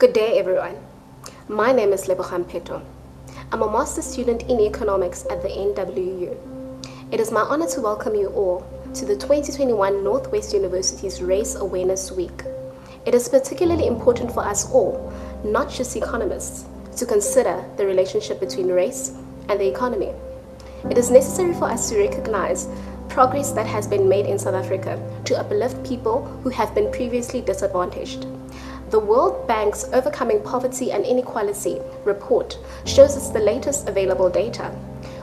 Good day, everyone. My name is Lebogang Peto. I'm a master's student in economics at the NWU. It is my honor to welcome you all to the 2021 Northwest University's Race Awareness Week. It is particularly important for us all, not just economists, to consider the relationship between race and the economy. It is necessary for us to recognize progress that has been made in South Africa to uplift people who have been previously disadvantaged. The World Bank's Overcoming Poverty and Inequality report shows us the latest available data,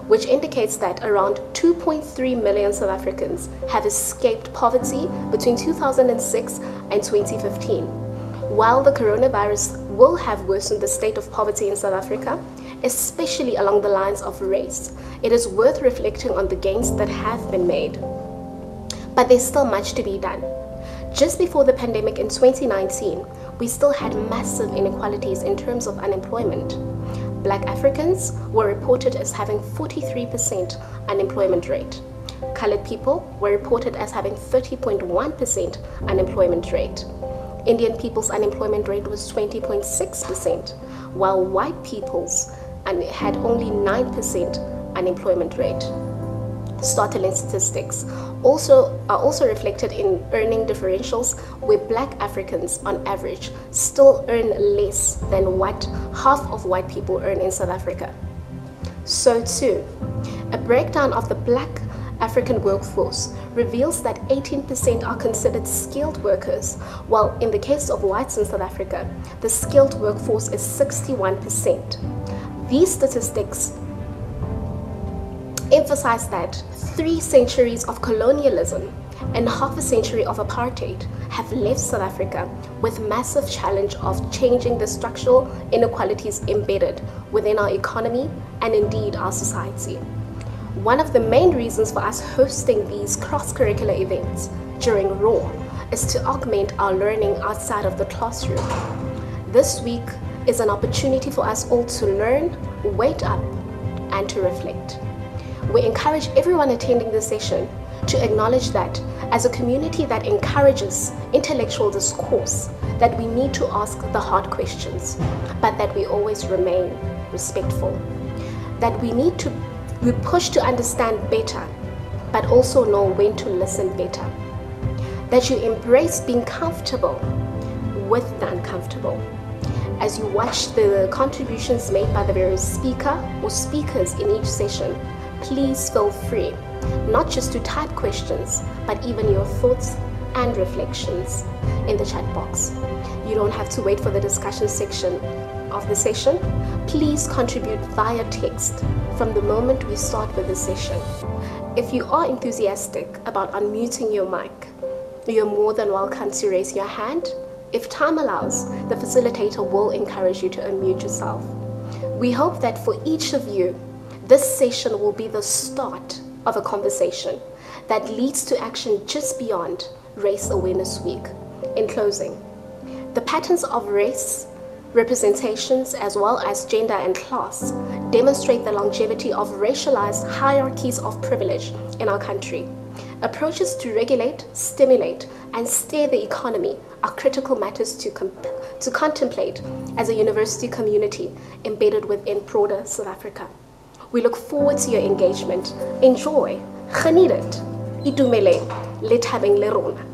which indicates that around 2.3 million South Africans have escaped poverty between 2006 and 2015. While the coronavirus will have worsened the state of poverty in South Africa, especially along the lines of race, it is worth reflecting on the gains that have been made. But there's still much to be done. Just before the pandemic in 2019, we still had massive inequalities in terms of unemployment. Black Africans were reported as having 43% unemployment rate. Colored people were reported as having 30.1% unemployment rate. Indian people's unemployment rate was 20.6%, while white people's had only 9% unemployment rate. Startling statistics are also reflected in earning differentials, where Black Africans on average still earn less than what half of white people earn in South Africa. So too, a breakdown of the Black African workforce reveals that 18% are considered skilled workers, while in the case of whites in South Africa, the skilled workforce is 61%. These statistics emphasize that 3 centuries of colonialism and half a century of apartheid have left South Africa with massive challenge of changing the structural inequalities embedded within our economy and indeed our society. One of the main reasons for us hosting these cross-curricular events during RAW is to augment our learning outside of the classroom. This week is an opportunity for us all to learn, wake up, and to reflect. We encourage everyone attending this session to acknowledge that as a community that encourages intellectual discourse, that we need to ask the hard questions, but that we always remain respectful. That we push to understand better, but also know when to listen better. That you embrace being comfortable with the uncomfortable. As you watch the contributions made by the various speaker or speakers in each session, please feel free, not just to type questions, but even your thoughts and reflections in the chat box. You don't have to wait for the discussion section of the session. Please contribute via text from the moment we start with the session. If you are enthusiastic about unmuting your mic, you're more than welcome to raise your hand. If time allows, the facilitator will encourage you to unmute yourself. We hope that for each of you, this session will be the start of a conversation that leads to action just beyond Race Awareness Week. In closing, the patterns of race representations as well as gender and class demonstrate the longevity of racialized hierarchies of privilege in our country. Approaches to regulate, stimulate, and steer the economy are critical matters to contemplate as a university community embedded within broader South Africa. We look forward to your engagement. Enjoy. Geniet dit. Itumele. Lethabeng le rona.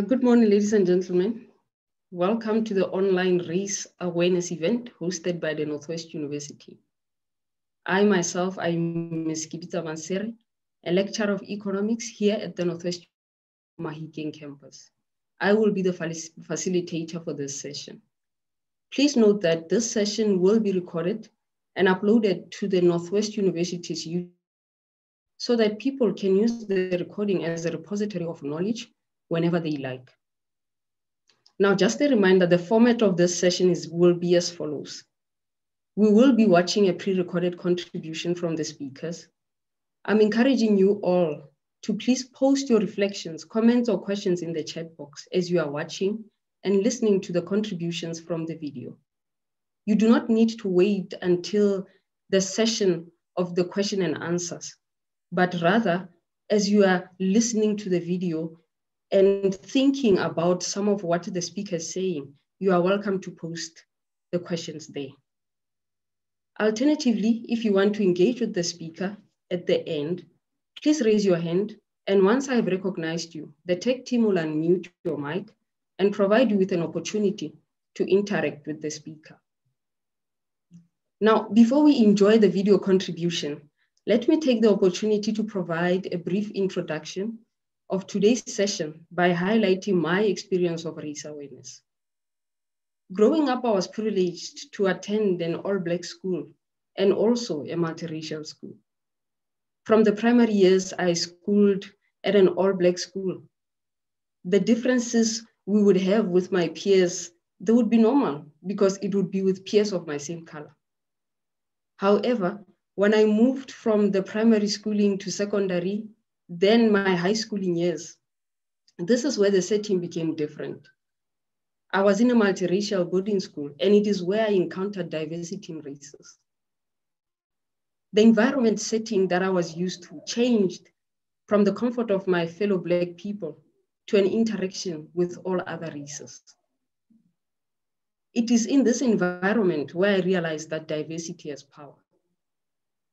Good morning, ladies and gentlemen. Welcome to the online race awareness event hosted by the Northwest University. I myself, I'm Ms. Kibita Manseri, a lecturer of economics here at the Northwest Mahikeng campus. I will be the facilitator for this session. Please note that this session will be recorded and uploaded to the Northwest University's YouTube so that people can use the recording as a repository of knowledge whenever they like. Now, just a reminder, the format of this session will be as follows. We will be watching a pre-recorded contribution from the speakers. I'm encouraging you all to please post your reflections, comments, or questions in the chat box as you are watching and listening to the contributions from the video. You do not need to wait until the session of the question and answers, but rather, as you are listening to the video, and thinking about some of what the speaker is saying, you are welcome to post the questions there. Alternatively, if you want to engage with the speaker at the end, please raise your hand. And once I have recognized you, the tech team will unmute your mic and provide you with an opportunity to interact with the speaker. Now, before we enjoy the video contribution, let me take the opportunity to provide a brief introduction of today's session by highlighting my experience of race awareness. Growing up, I was privileged to attend an all-Black school and also a multiracial school. From the primary years, I schooled at an all-Black school. The differences we would have with my peers, they would be normal because it would be with peers of my same color. However, when I moved from the primary schooling to secondary, then my high schooling years, this is where the setting became different. I was in a multiracial boarding school, and it is where I encountered diversity in races. The environment setting that I was used to changed from the comfort of my fellow Black people to an interaction with all other races. It is in this environment where I realized that diversity has power.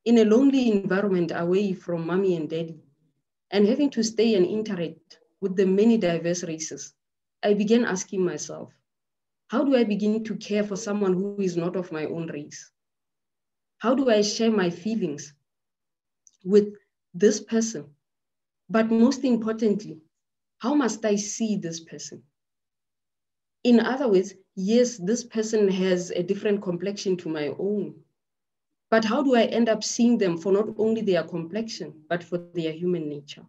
In a lonely environment away from mommy and daddy, and having to stay and interact with the many diverse races, I began asking myself, how do I begin to care for someone who is not of my own race? How do I share my feelings with this person? But most importantly, how must I see this person? In other words, yes, this person has a different complexion to my own, but how do I end up seeing them for not only their complexion, but for their human nature?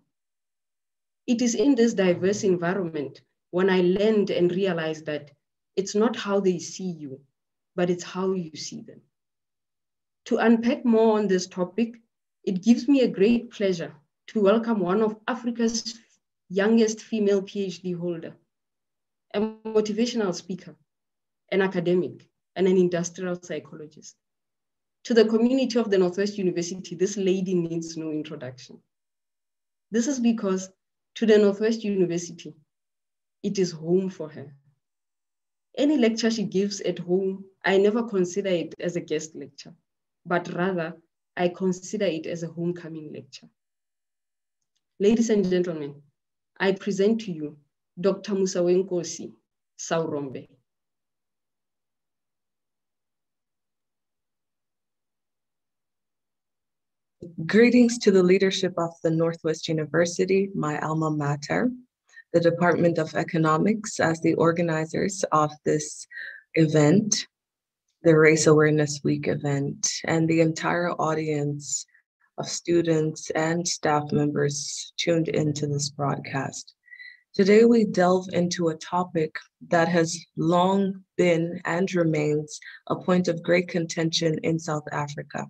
It is in this diverse environment when I learned and realized that it's not how they see you, but it's how you see them. To unpack more on this topic, it gives me a great pleasure to welcome one of Africa's youngest female PhD holder, a motivational speaker, an academic, and an industrial psychologist. To the community of the Northwest University, this lady needs no introduction. This is because to the Northwest University, it is home for her. Any lecture she gives at home, I never consider it as a guest lecture, but rather I consider it as a homecoming lecture. Ladies and gentlemen, I present to you Dr. Musawenkosi Saurombe. Greetings to the leadership of the Northwest University, my alma mater, the Department of Economics as the organizers of this event, the Race Awareness Week event, and the entire audience of students and staff members tuned into this broadcast. Today, we delve into a topic that has long been and remains a point of great contention in South Africa: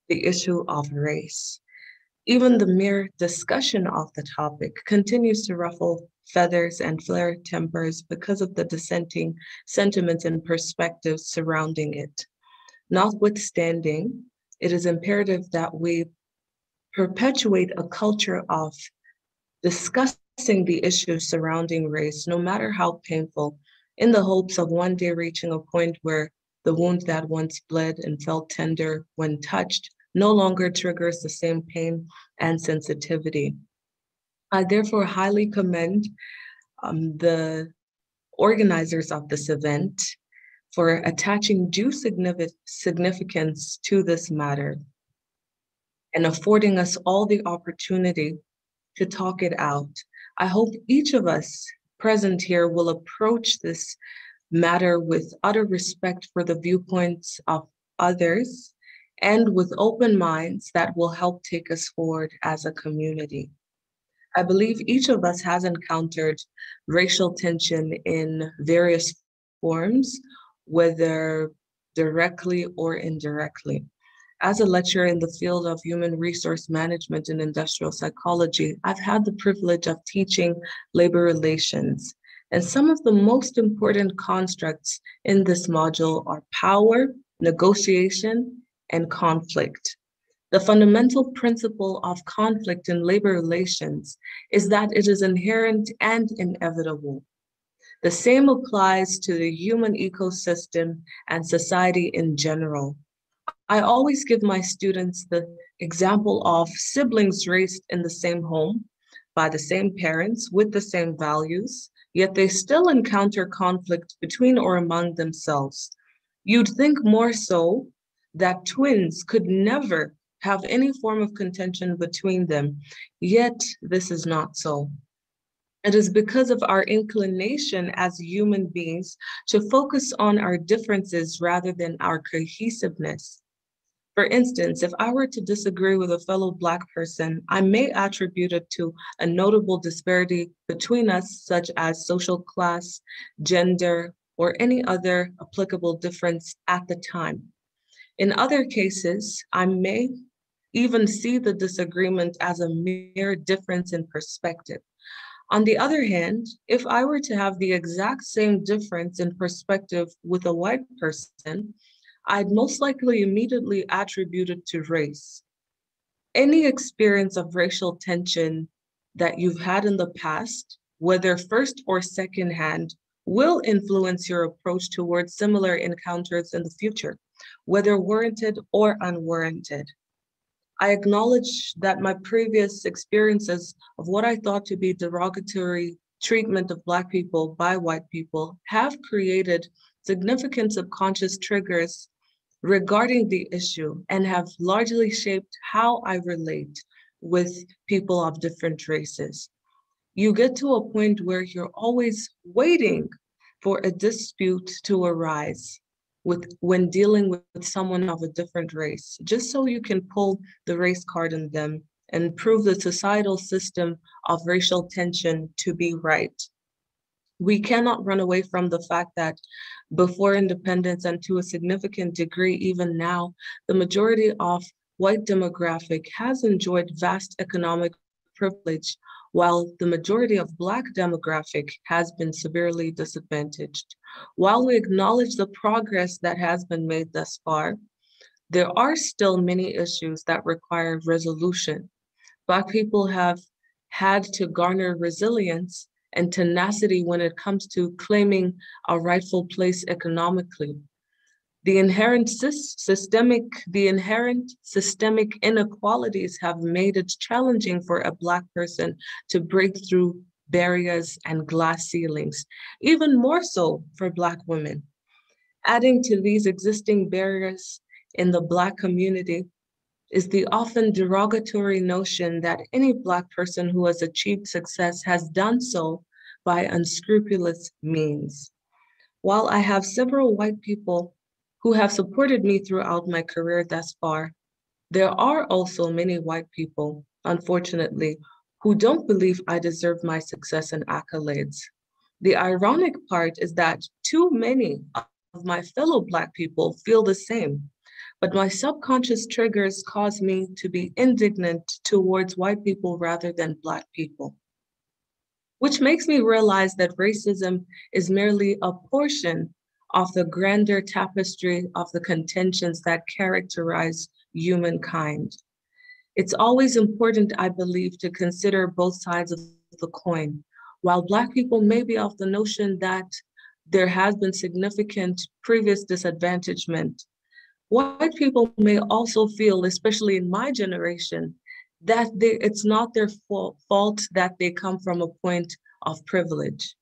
the issue of race. Even the mere discussion of the topic continues to ruffle feathers and flare tempers because of the dissenting sentiments and perspectives surrounding it. Notwithstanding, it is imperative that we perpetuate a culture of discussing the issues surrounding race, no matter how painful, in the hopes of one day reaching a point where the wound that once bled and felt tender when touched no longer triggers the same pain and sensitivity. I therefore highly commend the organizers of this event for attaching due significance to this matter and affording us all the opportunity to talk it out. I hope each of us present here will approach this matter with utter respect for the viewpoints of others and with open minds that will help take us forward as a community. I believe each of us has encountered racial tension in various forms, whether directly or indirectly. As a lecturer in the field of human resource management and industrial psychology, I've had the privilege of teaching labor relations. And some of the most important constructs in this module are power, negotiation, and conflict. The fundamental principle of conflict in labor relations is that it is inherent and inevitable. The same applies to the human ecosystem and society in general. I always give my students the example of siblings raised in the same home, by the same parents, with the same values, yet they still encounter conflict between or among themselves. You'd think more so that twins could never have any form of contention between them, yet this is not so. It is because of our inclination as human beings to focus on our differences rather than our cohesiveness. For instance, if I were to disagree with a fellow Black person, I may attribute it to a notable disparity between us, such as social class, gender, or any other applicable difference at the time. In other cases, I may even see the disagreement as a mere difference in perspective. On the other hand, if I were to have the exact same difference in perspective with a white person, I'd most likely immediately attribute it to race. Any experience of racial tension that you've had in the past, whether first or secondhand, will influence your approach towards similar encounters in the future, whether warranted or unwarranted. I acknowledge that my previous experiences of what I thought to be derogatory treatment of Black people by white people have created significant subconscious triggers regarding the issue and have largely shaped how I relate with people of different races. You get to a point where you're always waiting for a dispute to arise when dealing with someone of a different race, just so you can pull the race card in them and prove the societal system of racial tension to be right. We cannot run away from the fact that before independence and to a significant degree even now, the majority of white demographic has enjoyed vast economic privilege, while the majority of Black demographic has been severely disadvantaged. While we acknowledge the progress that has been made thus far, there are still many issues that require resolution. Black people have had to garner resilience and tenacity when it comes to claiming a rightful place economically. The inherent systemic inequalities have made it challenging for a Black person to break through barriers and glass ceilings, even more so for Black women. Adding to these existing barriers in the Black community is the often derogatory notion that any Black person who has achieved success has done so by unscrupulous means. While I have several white people who have supported me throughout my career thus far, there are also many white people, unfortunately, who don't believe I deserve my success and accolades. The ironic part is that too many of my fellow Black people feel the same, but my subconscious triggers cause me to be indignant towards white people rather than Black people, which makes me realize that racism is merely a portion of the grander tapestry of the contentions that characterize humankind. It's always important, I believe, to consider both sides of the coin. While Black people may be of the notion that there has been significant previous disadvantagement, white people may also feel, especially in my generation, that it's not their fault that they come from a point of privilege.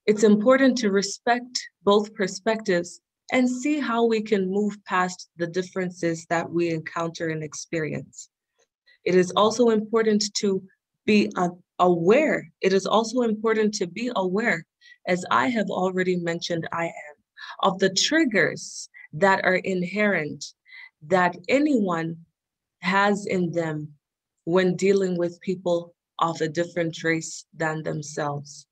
It's important to respect both perspectives and see how we can move past the differences that we encounter and experience. It is also important to be aware. It is also important to be aware, as I have already mentioned I am, of the triggers that are inherent that anyone has in them when dealing with people of a different race than themselves.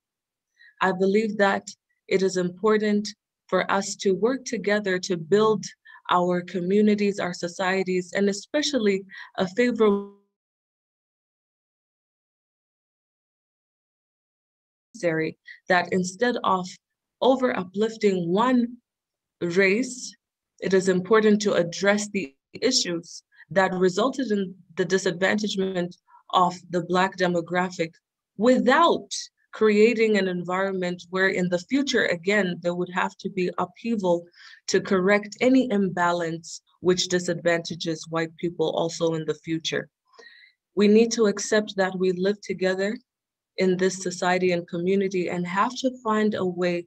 I believe that it is important for us to work together to build our communities, our societies, and especially a favorable that instead of over uplifting one race, it is important to address the issues that resulted in the disadvantagement of the Black demographic without creating an environment where in the future, again, there would have to be upheaval to correct any imbalance which disadvantages white people also in the future. We need to accept that we live together in this society and community and have to find a way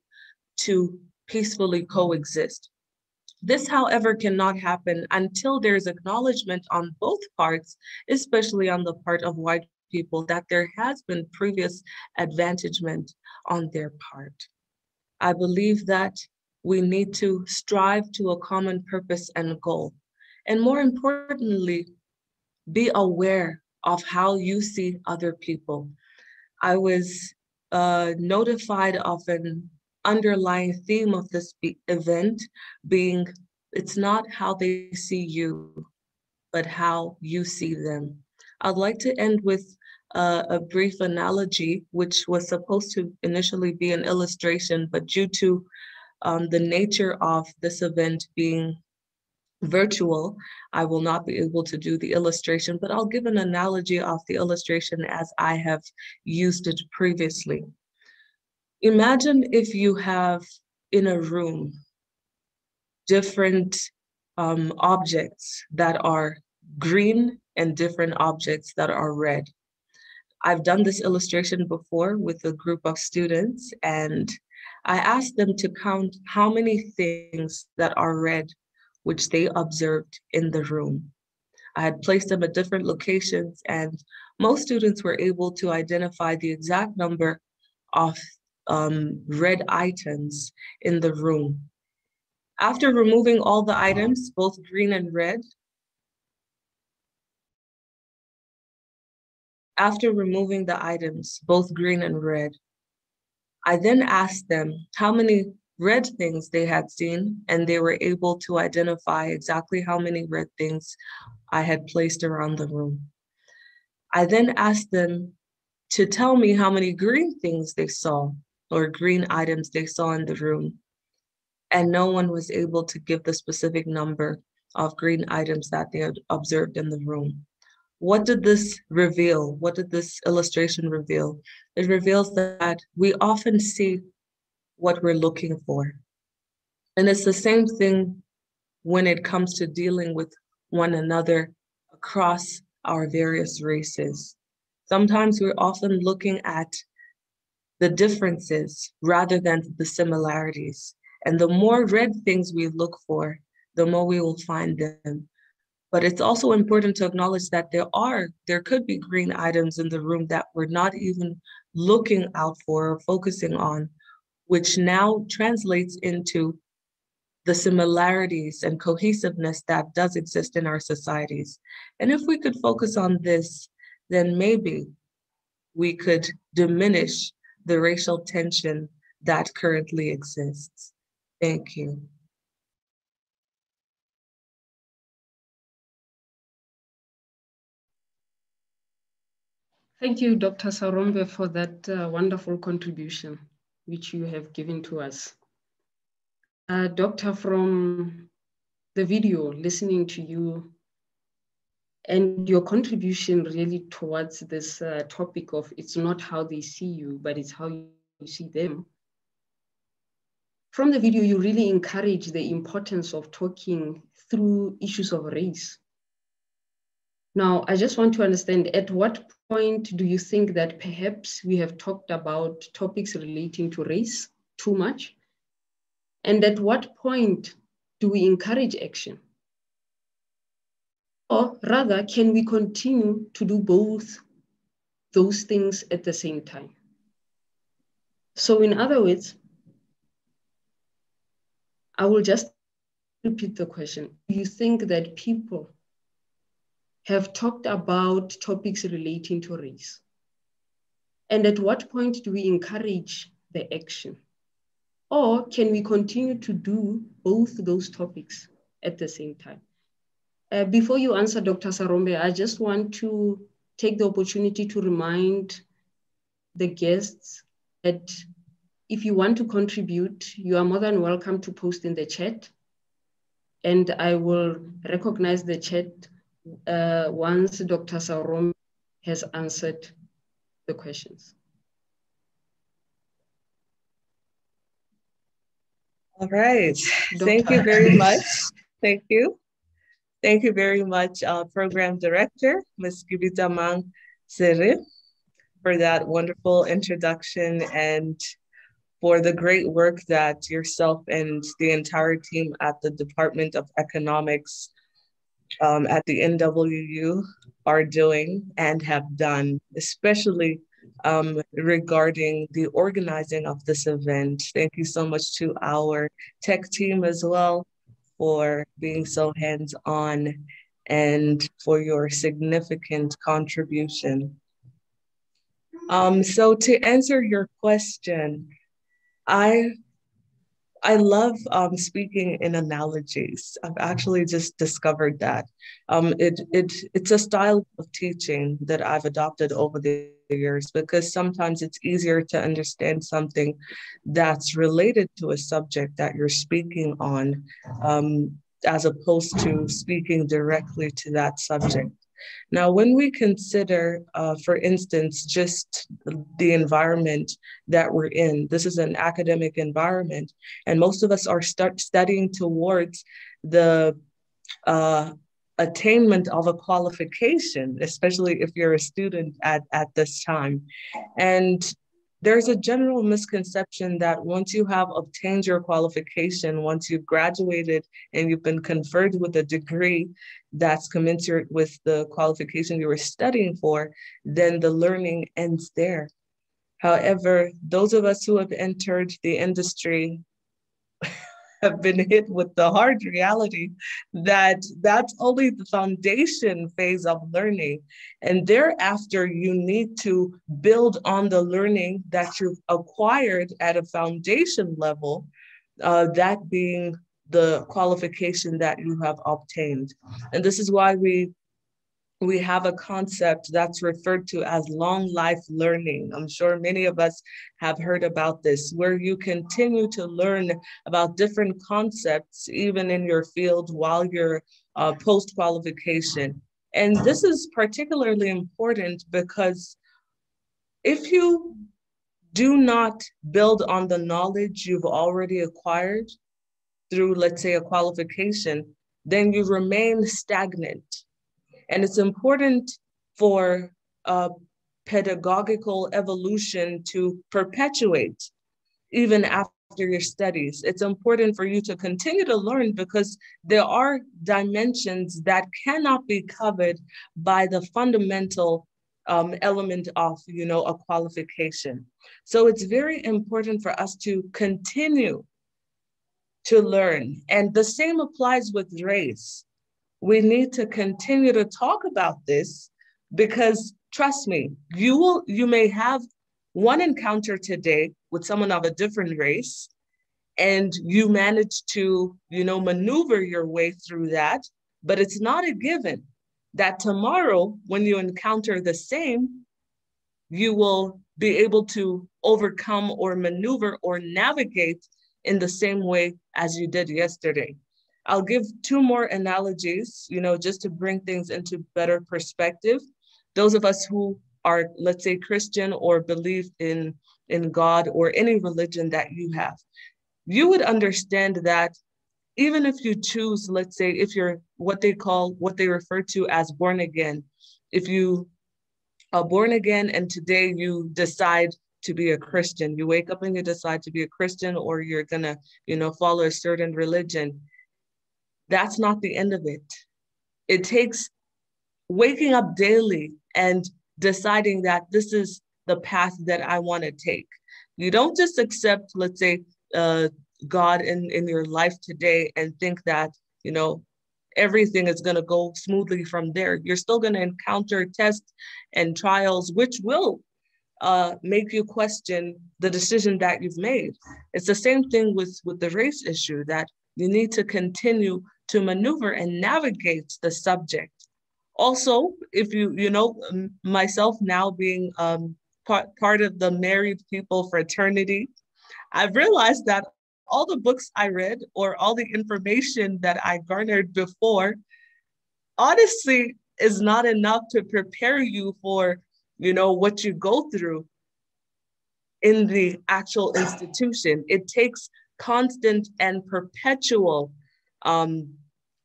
to peacefully coexist. This, however, cannot happen until there's acknowledgement on both parts, especially on the part of white people, that there has been previous advantagement on their part. I believe that we need to strive to a common purpose and goal. And more importantly, be aware of how you see other people. I was notified of an underlying theme of this event being, it's not how they see you, but how you see them. I'd like to end with a brief analogy, which was supposed to initially be an illustration, but due to the nature of this event being virtual, I will not be able to do the illustration, but I'll give an analogy of the illustration as I have used it previously. Imagine if you have in a room different objects that are green and different objects that are red. I've done this illustration before with a group of students, and I asked them to count how many things that are red which they observed in the room. I had placed them at different locations, and most students were able to identify the exact number of red items in the room. After removing all the items, both green and red, I then asked them how many red things they had seen, and they were able to identify exactly how many red things I had placed around the room. I then asked them to tell me how many green things they saw, or green items they saw in the room. And no one was able to give the specific number of green items that they had observed in the room. What did this reveal? What did this illustration reveal? It reveals that we often see what we're looking for. And it's the same thing when it comes to dealing with one another across our various races. Sometimes we're often looking at the differences rather than the similarities. And the more red things we look for, the more we will find them. But it's also important to acknowledge that there could be green items in the room that we're not even looking out for or focusing on, which now translates into the similarities and cohesiveness that does exist in our societies. And if we could focus on this, then maybe we could diminish the racial tension that currently exists. Thank you. Thank you, Dr. Saurombe, for that wonderful contribution which you have given to us. Doctor, from the video, listening to you and your contribution really towards this topic of it's not how they see you, but it's how you see them. From the video, you really encourage the importance of talking through issues of race. Now, I just want to understand, at what point do you think that perhaps we have talked about topics relating to race too much? And at what point do we encourage action? Or rather, can we continue to do both those things at the same time? So in other words, I will just repeat the question. Do you think that people have talked about topics relating to race? And at what point do we encourage the action? Or can we continue to do both those topics at the same time? Before you answer, Dr. Saurombe, I just want to take the opportunity to remind the guests that if you want to contribute, you are more than welcome to post in the chat, and I will recognize the chat once Dr. Saurombe has answered the questions. All right. Thank you very much. Thank you. Thank you very much, Program Director, Ms. Gibita Sere, for that wonderful introduction and for the great work that yourself and the entire team at the Department of Economics at the NWU are doing and have done, especially regarding the organizing of this event. Thank you so much to our tech team as well for being so hands-on and for your significant contribution. So to answer your question, I love speaking in analogies. I've actually just discovered that. It's a style of teaching that I've adopted over the years because sometimes it's easier to understand something that's related to a subject that you're speaking on, as opposed to speaking directly to that subject. Now, when we consider, for instance, just the environment that we're in, this is an academic environment, and most of us are studying towards the attainment of a qualification, especially if you're a student at this time. And there's a general misconception that once you have obtained your qualification, once you've graduated and you've been conferred with a degree that's commensurate with the qualification you were studying for, then the learning ends there. However, those of us who have entered the industry have been hit with the hard reality that that's only the foundation phase of learning. And thereafter, you need to build on the learning that you've acquired at a foundation level, that being the qualification that you have obtained. And this is why we have a concept that's referred to as long life learning. I'm sure many of us have heard about this, where you continue to learn about different concepts, even in your field while you're post-qualification. And this is particularly important because if you do not build on the knowledge you've already acquired through, let's say, a qualification, then you remain stagnant. And it's important for pedagogical evolution to perpetuate even after your studies. It's important for you to continue to learn because there are dimensions that cannot be covered by the fundamental element of, a qualification. So it's very important for us to continue to learn. And the same applies with race. We need to continue to talk about this because, trust me, you may have one encounter today with someone of a different race, and you manage to, maneuver your way through that, but it's not a given that tomorrow, when you encounter the same, you will be able to overcome or maneuver or navigate in the same way as you did yesterday. I'll give two more analogies, just to bring things into better perspective. Those of us who are, let's say, Christian or believe in God or any religion that you have, you would understand that even if you choose, let's say, if you're what they refer to as born again, if you are born again and today you decide to be a Christian, you wake up and you decide to be a Christian, or you're gonna, follow a certain religion, that's not the end of it. It takes waking up daily and deciding that this is the path that I want to take. You don't just accept, let's say, God in your life today and think that, everything is going to go smoothly from there. You're still going to encounter tests and trials, which will make you question the decision that you've made. It's the same thing with the race issue, that you need to continue to maneuver and navigate the subject. Also, if myself now being part of the married people fraternity, I've realized that all the books I read or all the information that I garnered before honestly is not enough to prepare you for, what you go through in the actual institution. It takes constant and perpetual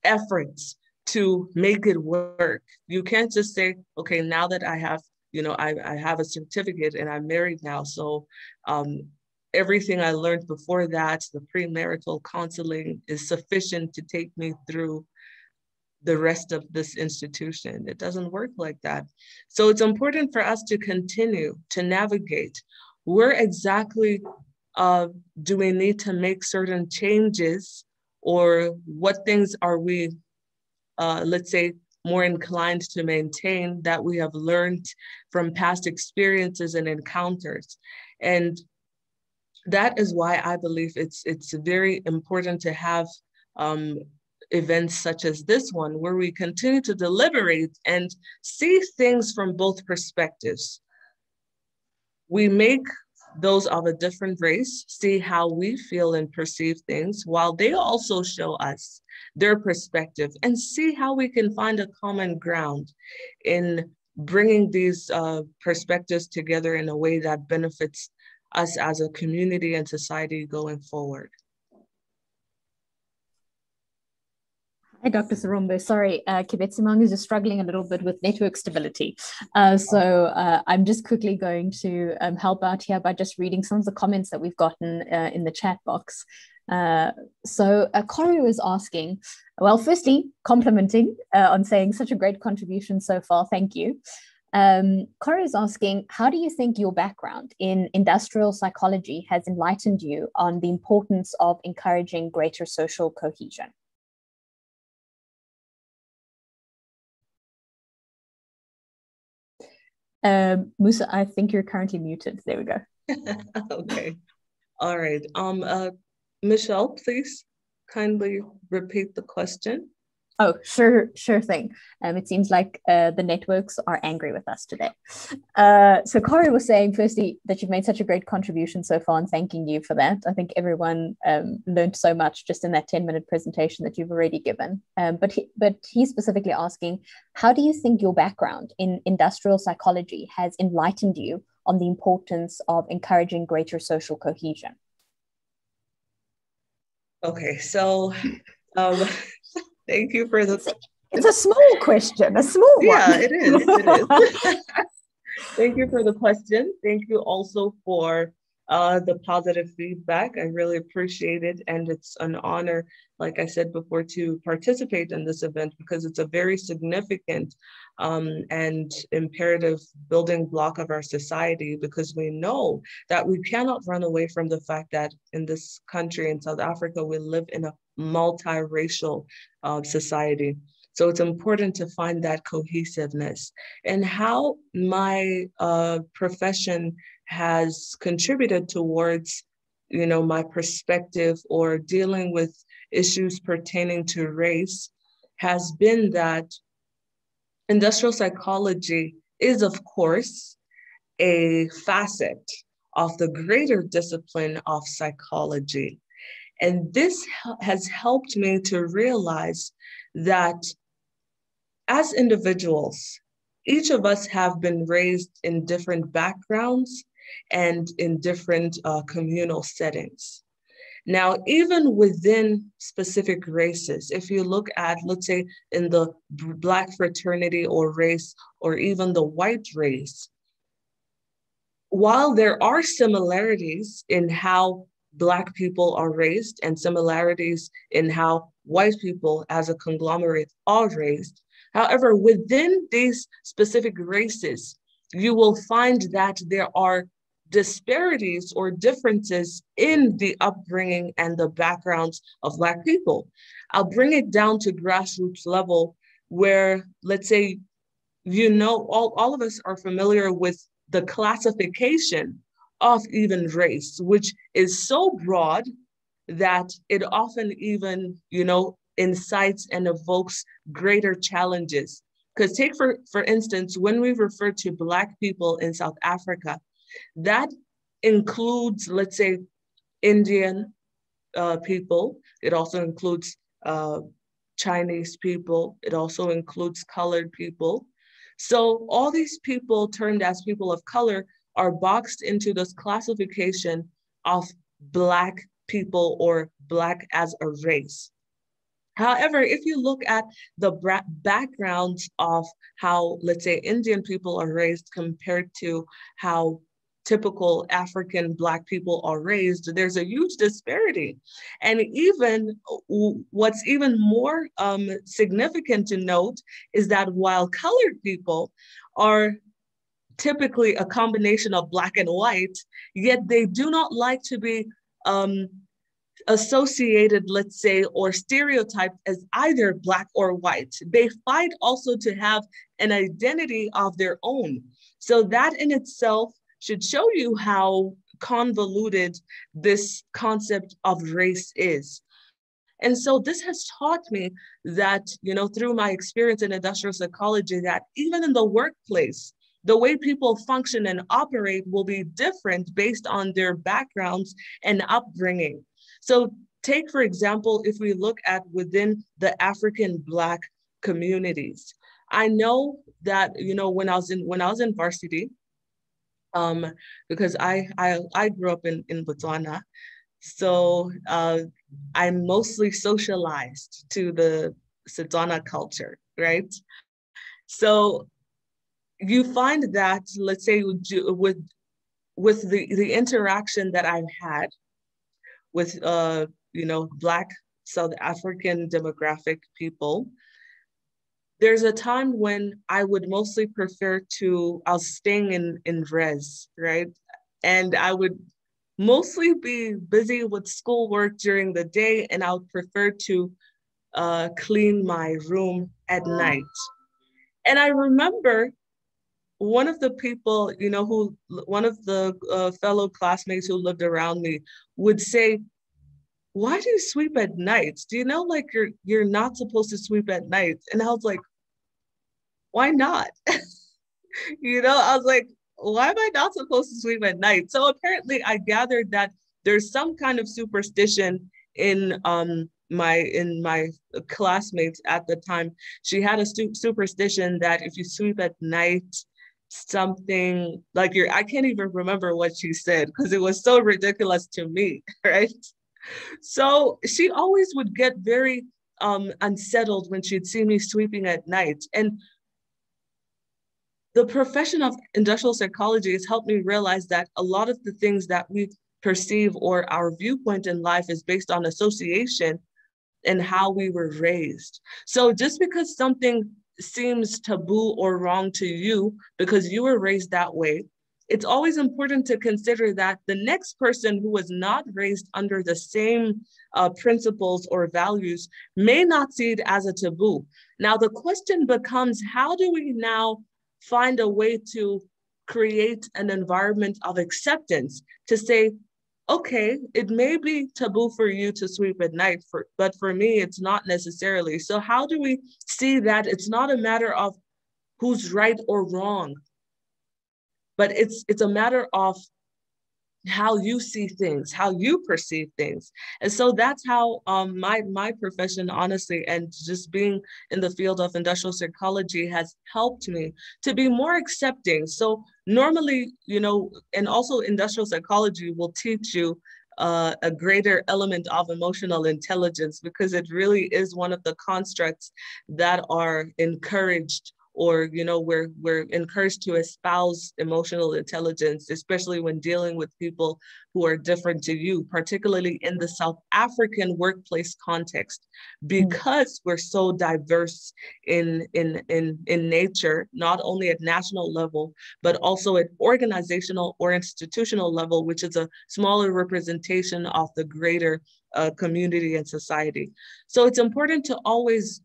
efforts to make it work. You can't just say, okay, now that I have, I have a certificate and I'm married now. So everything I learned before that, the premarital counseling, is sufficient to take me through the rest of this institution. It doesn't work like that. So it's important for us to continue to navigate. Where exactly do we need to make certain changes, or what things are we, let's say, more inclined to maintain that we have learned from past experiences and encounters? And that is why I believe it's very important to have events such as this one, where we continue to deliberate and see things from both perspectives. We make those of a different race see how we feel and perceive things, while they also show us their perspective, and see how we can find a common ground in bringing these perspectives together in a way that benefits us as a community and society going forward. Hi, Dr. Saurombe. Sorry, Kibetsimang is just struggling a little bit with network stability. So I'm just quickly going to help out here by just reading some of the comments that we've gotten in the chat box. So Corey was asking, well, firstly, complimenting on saying such a great contribution so far. Thank you. Corey is asking, how do you think your background in industrial psychology has enlightened you on the importance of encouraging greater social cohesion? Musa, I think you're currently muted. There we go. Okay. All right. Michelle, please kindly repeat the question. Oh, sure thing. It seems like the networks are angry with us today. So Corey was saying, firstly, that you've made such a great contribution so far, and thanking you for that. I think everyone learned so much just in that 10-minute presentation that you've already given. But he's specifically asking, how do you think your background in industrial psychology has enlightened you on the importance of encouraging greater social cohesion? Okay, so thank you for the... It's a small question, a small one. Yeah, it is. Thank you for the question. Thank you also for the positive feedback. I really appreciate it. And it's an honor, like I said before, to participate in this event, because it's a very significant and imperative building block of our society, because we know that we cannot run away from the fact that in this country, in South Africa, we live in a multiracial society. So it's important to find that cohesiveness. And how my profession has contributed towards, my perspective or dealing with issues pertaining to race has been that industrial psychology is, of course, a facet of the greater discipline of psychology. And this has helped me to realize that as individuals, each of us have been raised in different backgrounds and in different communal settings. Now, even within specific races, if you look at, let's say, in the Black fraternity or race, or even the white race, while there are similarities in how Black people are raised and similarities in how white people as a conglomerate are raised, however, within these specific races, you will find that there are disparities or differences in the upbringing and the backgrounds of Black people. I'll bring it down to grassroots level where, let's say, all of us are familiar with the classification of even race, which is so broad that it often even, incites and evokes greater challenges. Because take, for instance, when we refer to Black people in South Africa, that includes, let's say, Indian people. It also includes Chinese people. It also includes colored people. So all these people termed as people of color are boxed into this classification of Black people or Black as a race. However, if you look at the backgrounds of how, let's say, Indian people are raised compared to how typical African Black people are raised, there's a huge disparity. And even what's even more significant to note is that while colored people are typically a combination of Black and white, yet they do not like to be associated, let's say, or stereotyped as either Black or white. They fight also to have an identity of their own. So that in itself should show you how convoluted this concept of race is. And so this has taught me that, through my experience in industrial psychology, that even in the workplace, the way people function and operate will be different based on their backgrounds and upbringing. So take, for example, if we look at within the African Black communities, I know that, when I was in varsity, because I grew up in Botswana, so I'm mostly socialized to the Setswana culture, right? So you find that, let's say, with the interaction that I've had with Black South African demographic people, there's a time when I would mostly prefer I was staying in res, right? And I would mostly be busy with schoolwork during the day, and I would prefer to clean my room at night. And I remember one of the people, one of the fellow classmates who lived around me would say, "Why do you sweep at night? Do you know, like, you're not supposed to sweep at night?" And I was like, why not? I was like, why am I not supposed to sweep at night? So apparently I gathered that there's some kind of superstition in my classmates at the time. She had a superstition that if you sweep at night, something like I can't even remember what she said because it was so ridiculous to me, right? So she always would get very unsettled when she'd see me sweeping at night. And the profession of industrial psychology has helped me realize that a lot of the things that we perceive or our viewpoint in life is based on association and how we were raised. So just because something seems taboo or wrong to you because you were raised that way, it's always important to consider that the next person who was not raised under the same principles or values may not see it as a taboo. Now, the question becomes, how do we now find a way to create an environment of acceptance to say, okay, it may be taboo for you to sweep at night, but for me, it's not necessarily. So how do we see that it's not a matter of who's right or wrong, but it's a matter of how you see things, how you perceive things. And so that's how my profession, honestly, and just being in the field of industrial psychology has helped me to be more accepting. So normally, and also industrial psychology will teach you a greater element of emotional intelligence because it really is one of the constructs that are encouraged, or we're encouraged to espouse emotional intelligence, especially when dealing with people who are different to you, particularly in the South African workplace context, because we're so diverse in nature, not only at national level, but also at organizational or institutional level, which is a smaller representation of the greater community and society. So it's important to always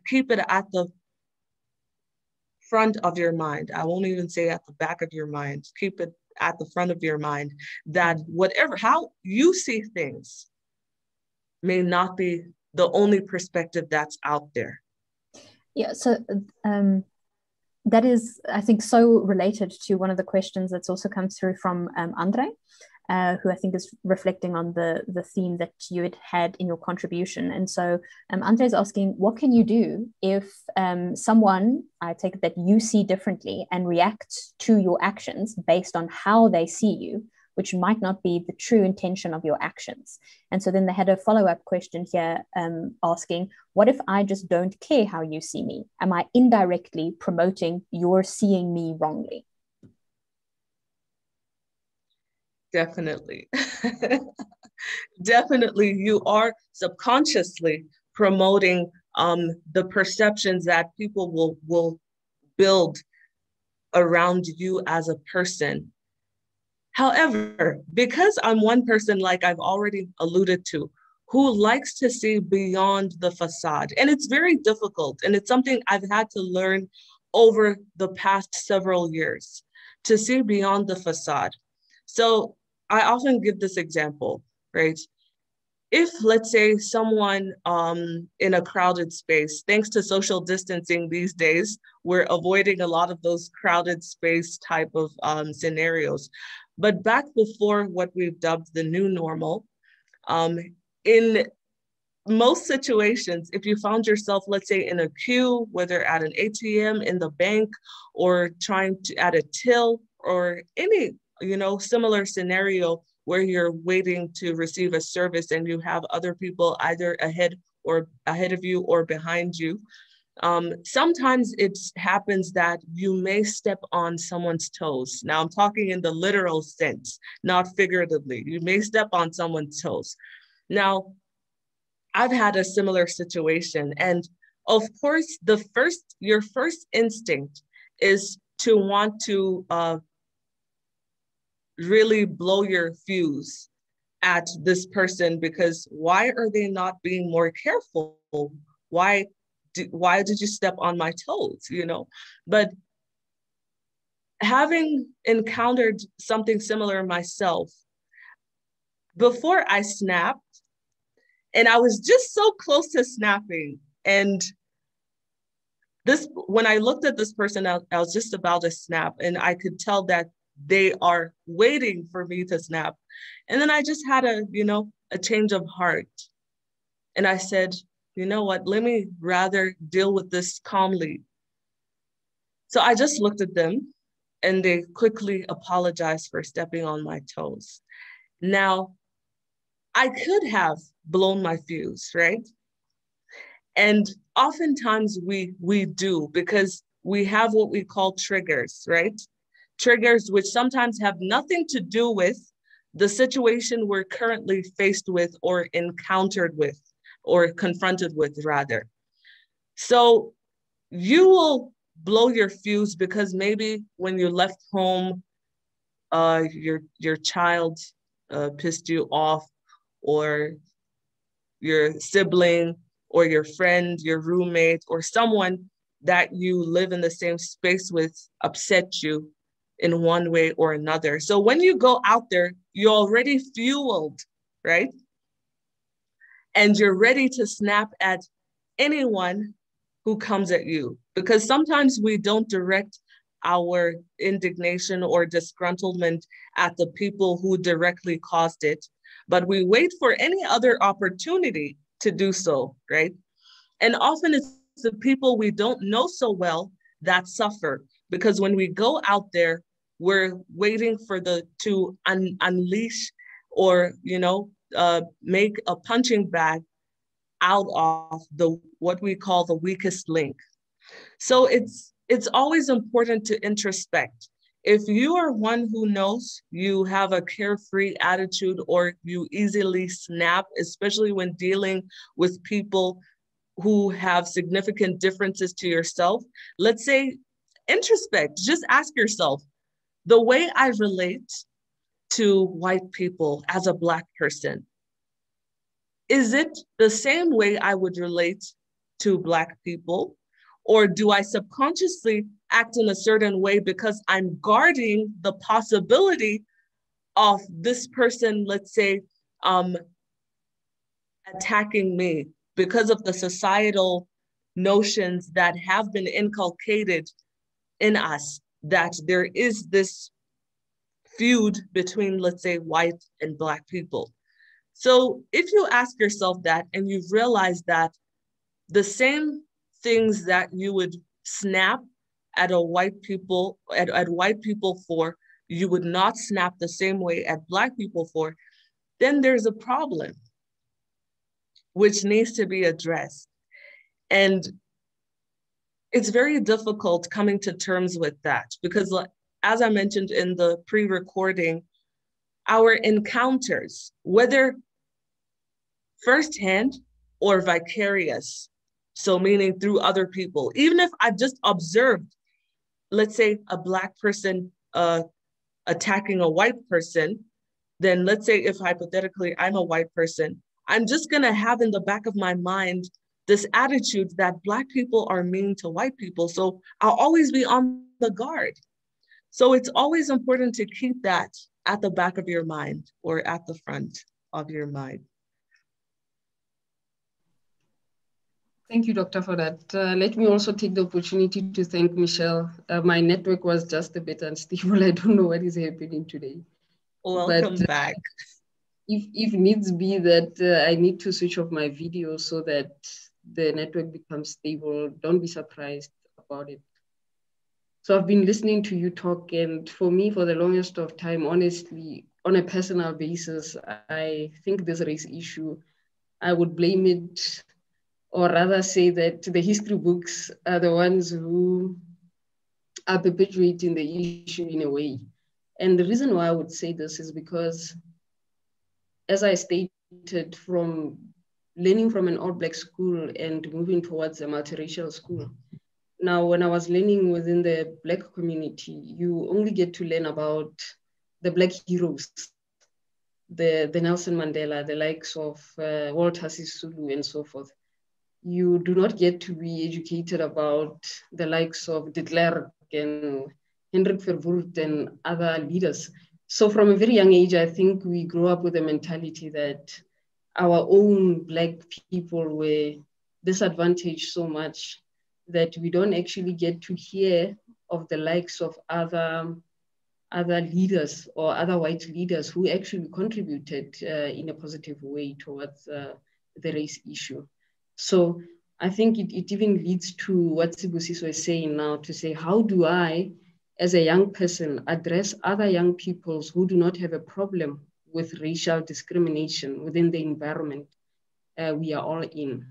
keep it at the front of your mind. I won't even say at the back of your mind. Keep it at the front of your mind that how you see things may not be the only perspective that's out there. Yeah, so that is, I think, so related to one of the questions that's also come through from Andre. who I think is reflecting on the theme that you had in your contribution. And so Andre is asking, what can you do if someone, I take it that you see differently, and react to your actions based on how they see you, which might not be the true intention of your actions? And so then they had a follow-up question here asking, what if I just don't care how you see me? Am I indirectly promoting your seeing me wrongly? Definitely. Definitely, you are subconsciously promoting the perceptions that people will build around you as a person. However, because I'm one person, like I've already alluded to, who likes to see beyond the facade, and it's very difficult, and it's something I've had to learn over the past several years, to see beyond the facade. So I often give this example, right? If, let's say, someone in a crowded space, thanks to social distancing these days, we're avoiding a lot of those crowded space type of scenarios. But back before what we've dubbed the new normal, in most situations, if you found yourself, let's say, in a queue, whether at an ATM, in the bank, or trying to at a till, or any similar scenario where you're waiting to receive a service and you have other people either ahead of you or behind you, sometimes it happens that you may step on someone's toes. Now I'm talking in the literal sense, not figuratively. You may step on someone's toes. Now, I've had a similar situation, and of course, your first instinct is to want to really blow your fuse at this person, because why are they not being more careful? Why did you step on my toes? But having encountered something similar myself, before I snapped, and I was just so close to snapping, and when I looked at this person, I was just about to snap, and I could tell that they are waiting for me to snap. And then I just had a change of heart. And I said, you know what, let me rather deal with this calmly. So I just looked at them, and they quickly apologized for stepping on my toes. Now, I could have blown my fuse, right? And oftentimes we do, because we have what we call triggers, right? Triggers which sometimes have nothing to do with the situation we're currently faced with, or encountered with, or confronted with, rather. So you will blow your fuse because maybe when you left home, your child pissed you off, or your sibling, or your friend, your roommate, or someone that you live in the same space with upset you in one way or another. So when you go out there, you're already fueled, right? And you're ready to snap at anyone who comes at you, because sometimes we don't direct our indignation or disgruntlement at the people who directly caused it, but we wait for any other opportunity to do so, right? And often it's the people we don't know so well that suffer, because when we go out there, we're waiting for to unleash, or make a punching bag out of what we call the weakest link. So it's always important to introspect. If you are one who knows you have a carefree attitude, or you easily snap, especially when dealing with people who have significant differences to yourself, let's say introspect, just ask yourself, the way I relate to white people as a Black person, is it the same way I would relate to Black people? Or do I subconsciously act in a certain way because I'm guarding the possibility of this person, let's say, attacking me because of the societal notions that have been inculcated in us, that there is this feud between, let's say, white and Black people. So if you ask yourself that and you've realized that the same things that you would snap at white people for, you would not snap the same way at Black people for, then there's a problem which needs to be addressed. And it's very difficult coming to terms with that because, as I mentioned in the pre-recording, our encounters, whether firsthand or vicarious, so meaning through other people, even if I've just observed, let's say, a Black person attacking a white person, then let's say if hypothetically I'm a white person, I'm just gonna have in the back of my mind this attitude that Black people are mean to white people. So I'll always be on the guard. So it's always important to keep that at the back of your mind or at the front of your mind. Thank you, Doctor, for that. Let me also take the opportunity to thank Michelle. My network was just a bit unstable. I don't know what is happening today. Welcome back. If needs be that I need to switch off my video so that the network becomes stable, don't be surprised about it. So I've been listening to you talk, and for me, for the longest of time, honestly, on a personal basis, I think this race issue, I would blame it, or rather say that the history books are the ones who are perpetuating the issue in a way. And the reason why I would say this is because, as I stated, from learning from an all-Black school and moving towards a multiracial school. Now, when I was learning within the Black community, you only get to learn about the Black heroes, the Nelson Mandela, the likes of Walter Sisulu and so forth. You do not get to be educated about the likes of de Klerk and Hendrik Verwoerd and other leaders. So from a very young age, I think we grew up with a mentality that our own Black people were disadvantaged so much that we don't actually get to hear of the likes of other leaders or other white leaders who actually contributed in a positive way towards the race issue. So I think it even leads to what Sibusiso is saying now, to say, how do I, as a young person, address other young peoples who do not have a problem with racial discrimination within the environment we are all in?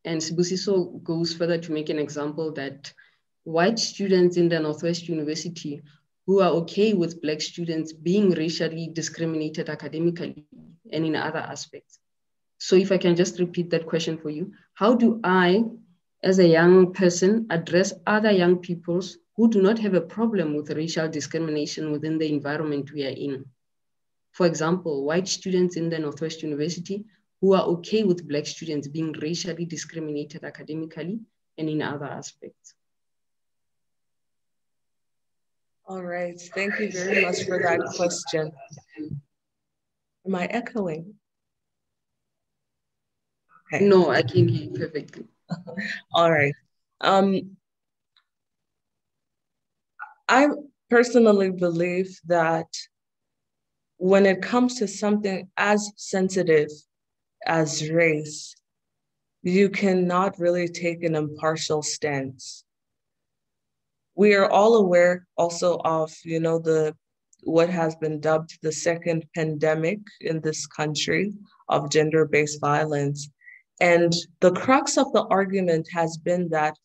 And Sibusiso goes further to make an example that white students in the Northwest University who are okay with Black students being racially discriminated academically and in other aspects. So if I can just repeat that question for you, how do I, as a young person, address other young peoples who do not have a problem with racial discrimination within the environment we are in? For example, white students in the Northwest University who are okay with Black students being racially discriminated academically and in other aspects. All right, thank you very much for that question. Am I echoing? Okay. No, I can hear you perfectly. All right. I personally believe that when it comes to something as sensitive as race, you cannot really take an impartial stance. We are all aware also of, what has been dubbed the second pandemic in this country of gender-based violence. And the crux of the argument has been that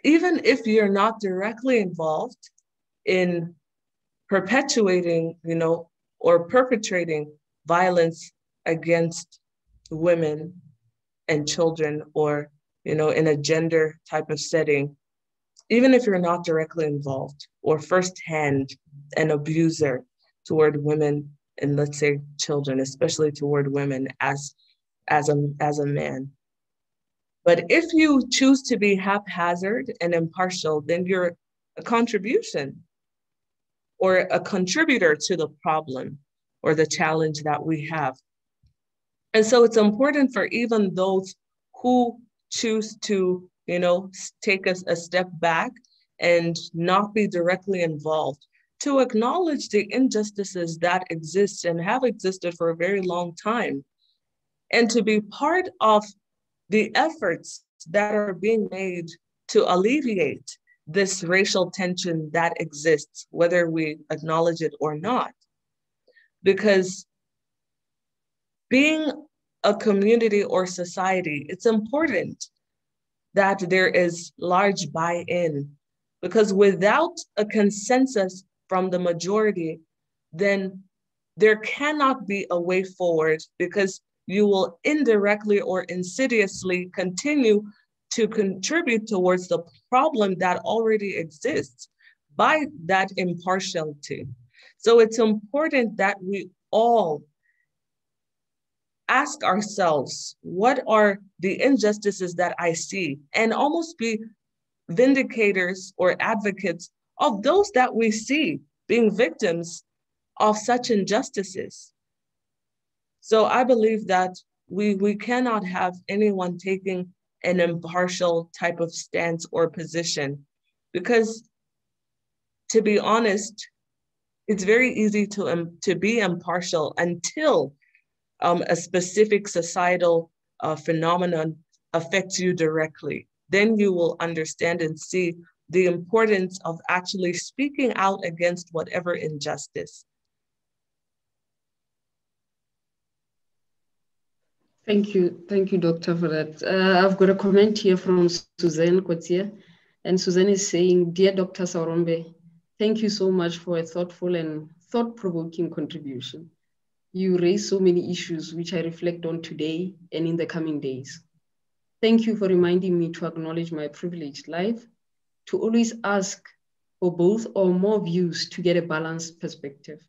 even if you're not directly involved in perpetuating, or perpetrating violence against women and children, or, in a gender type of setting, even if you're not directly involved or firsthand an abuser toward women and, let's say, children, especially toward women as a man. But if you choose to be haphazard and impartial, then you're a contribution or a contributor to the problem or the challenge that we have. And so it's important for even those who choose to, take a step back and not be directly involved to acknowledge the injustices that exist and have existed for a very long time, and to be part of the efforts that are being made to alleviate this racial tension that exists, whether we acknowledge it or not. Because being a community or society, it's important that there is large buy-in, because without a consensus from the majority, then there cannot be a way forward, because you will indirectly or insidiously continue to contribute towards the problem that already exists by that impartiality. So it's important that we all ask ourselves, what are the injustices that I see? And almost be vindicators or advocates of those that we see being victims of such injustices. So I believe that we cannot have anyone taking an impartial type of stance or position, because to be honest, it's very easy to be impartial until a specific societal phenomenon affects you directly. Then you will understand and see the importance of actually speaking out against whatever injustice. Thank you, Doctor, for that. I've got a comment here from Suzanne Kotia, and Suzanne is saying, "Dear Dr. Saurombe, thank you so much for a thoughtful and thought-provoking contribution. You raise so many issues which I reflect on today and in the coming days. Thank you for reminding me to acknowledge my privileged life, to always ask for both or more views to get a balanced perspective,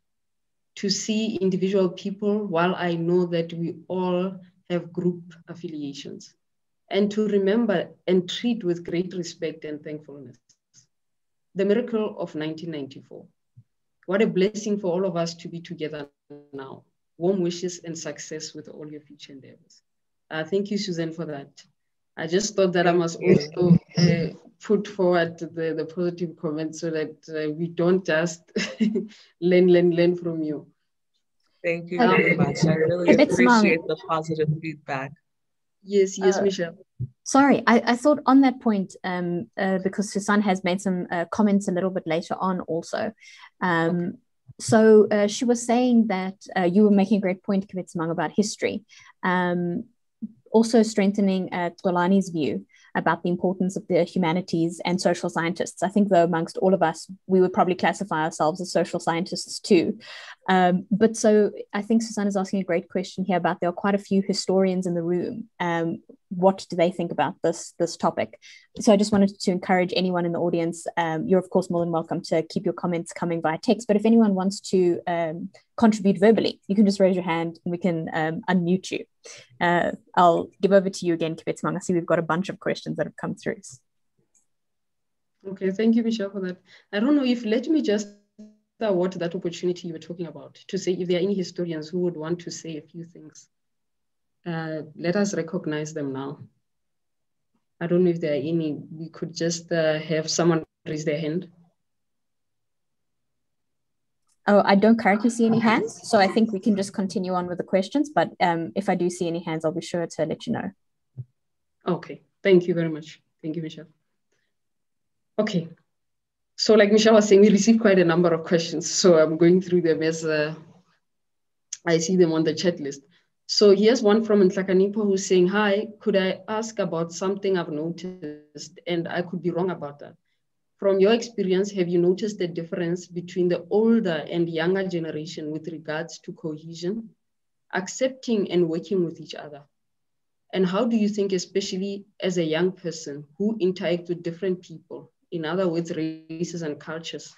to see individual people while I know that we all have group affiliations, and to remember and treat with great respect and thankfulness. The miracle of 1994. What a blessing for all of us to be together now. Warm wishes and success with all your future endeavors." Thank you, Suzanne, for that. I just thought that I must also put forward the positive comments so that we don't just learn from you. Thank you very much. I really appreciate the positive feedback. Yes, Michelle. Sorry, I thought on that point, because Susan has made some comments a little bit later on also. Okay. So she was saying that you were making a great point, Kibitsimang, about history. Also strengthening Xolani's view about the importance of the humanities and social scientists. I think, though, amongst all of us, we would probably classify ourselves as social scientists too. But so I think Susanna is asking a great question here about there are quite a few historians in the room. What do they think about this topic? So I just wanted to encourage anyone in the audience. You're, of course, more than welcome to keep your comments coming via text. But if anyone wants to contribute verbally, you can just raise your hand and we can unmute you. I'll give over to you again, Kibitsimang. I see we've got a bunch of questions that have come through. Okay, thank you, Michelle, for that. I don't know if, let me just award that opportunity you were talking about to say if there are any historians who would want to say a few things. Let us recognize them now. I don't know if there are any. We could just have someone raise their hand. Oh, I don't currently see any hands, so I think we can just continue on with the questions. But if I do see any hands, I'll be sure to let you know. Okay, thank you very much. Thank you, Michelle. Okay, so like Michelle was saying, we received quite a number of questions, so I'm going through them as I see them on the chat list. So here's one from Ntlakanipo who's saying, "Hi, could I ask about something I've noticed, and I could be wrong about that. From your experience, have you noticed the difference between the older and younger generation with regards to cohesion, accepting and working with each other? And how do you think, especially as a young person who interacts with different people, in other words, races and cultures,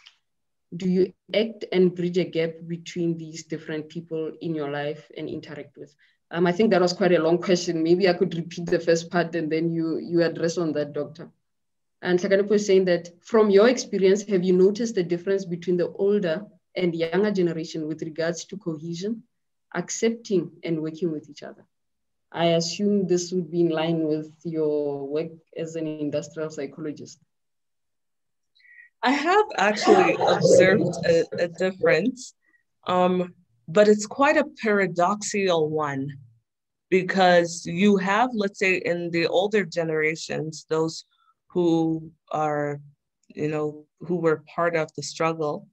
do you act and bridge a gap between these different people in your life and interact with?" I think that was quite a long question. Maybe I could repeat the first part and then you address on that, Doctor. And Sakanipo is saying that from your experience, have you noticed the difference between the older and younger generation with regards to cohesion, accepting and working with each other? I assume this would be in line with your work as an industrial psychologist. I have actually observed a difference, but it's quite a paradoxical one because you have, let's say, in the older generations, those who are, who were part of the struggle,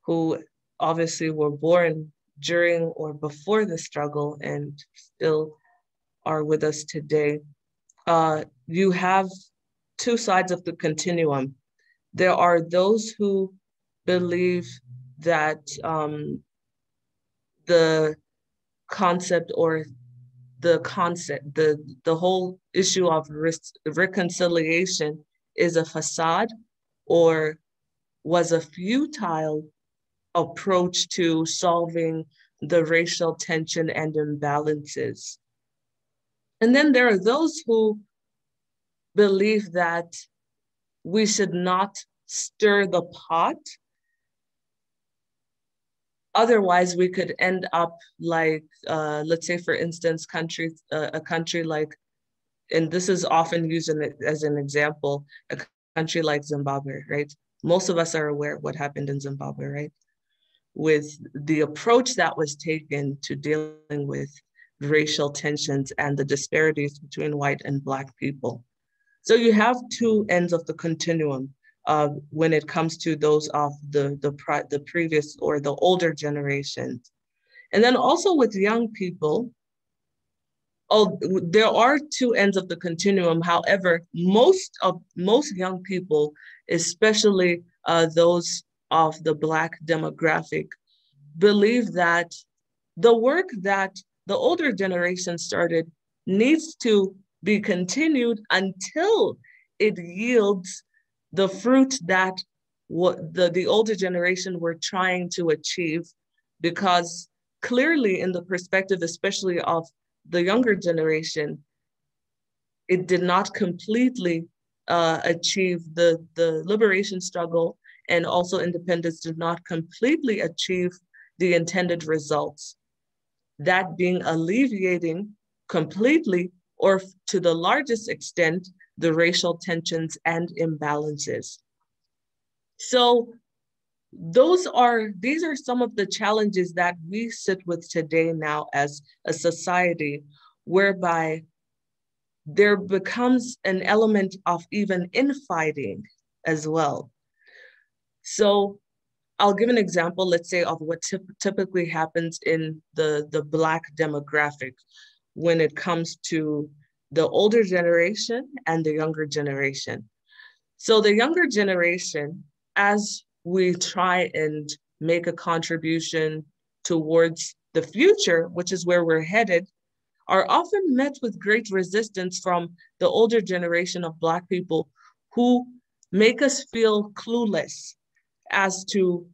who obviously were born during or before the struggle and still are with us today. You have two sides of the continuum. There are those who believe that the concept or the whole issue of reconciliation is a facade or was a futile approach to solving the racial tension and imbalances. And then there are those who believe that we should not stir the pot. Otherwise, we could end up like, let's say, for instance, a country like, and this is often used as an example, a country like Zimbabwe, right? Most of us are aware of what happened in Zimbabwe, right? With the approach that was taken to dealing with racial tensions and the disparities between white and Black people. So you have two ends of the continuum when it comes to those of the previous or the older generations. And then also with young people, there are two ends of the continuum. However, most young people, especially those of the Black demographic, believe that the work that the older generation started needs to be continued until it yields the fruit that the older generation were trying to achieve, because clearly in the perspective, especially of the younger generation, it did not completely achieve the liberation struggle, and also independence did not completely achieve the intended results. That being alleviating completely or to the largest extent, the racial tensions and imbalances. So these are some of the challenges that we sit with today now as a society, whereby there becomes an element of even infighting as well. So I'll give an example, let's say, of what typically happens in the Black demographic when it comes to the older generation and the younger generation. So the younger generation, as we try and make a contribution towards the future, which is where we're headed, are often met with great resistance from the older generation of Black people who make us feel clueless as to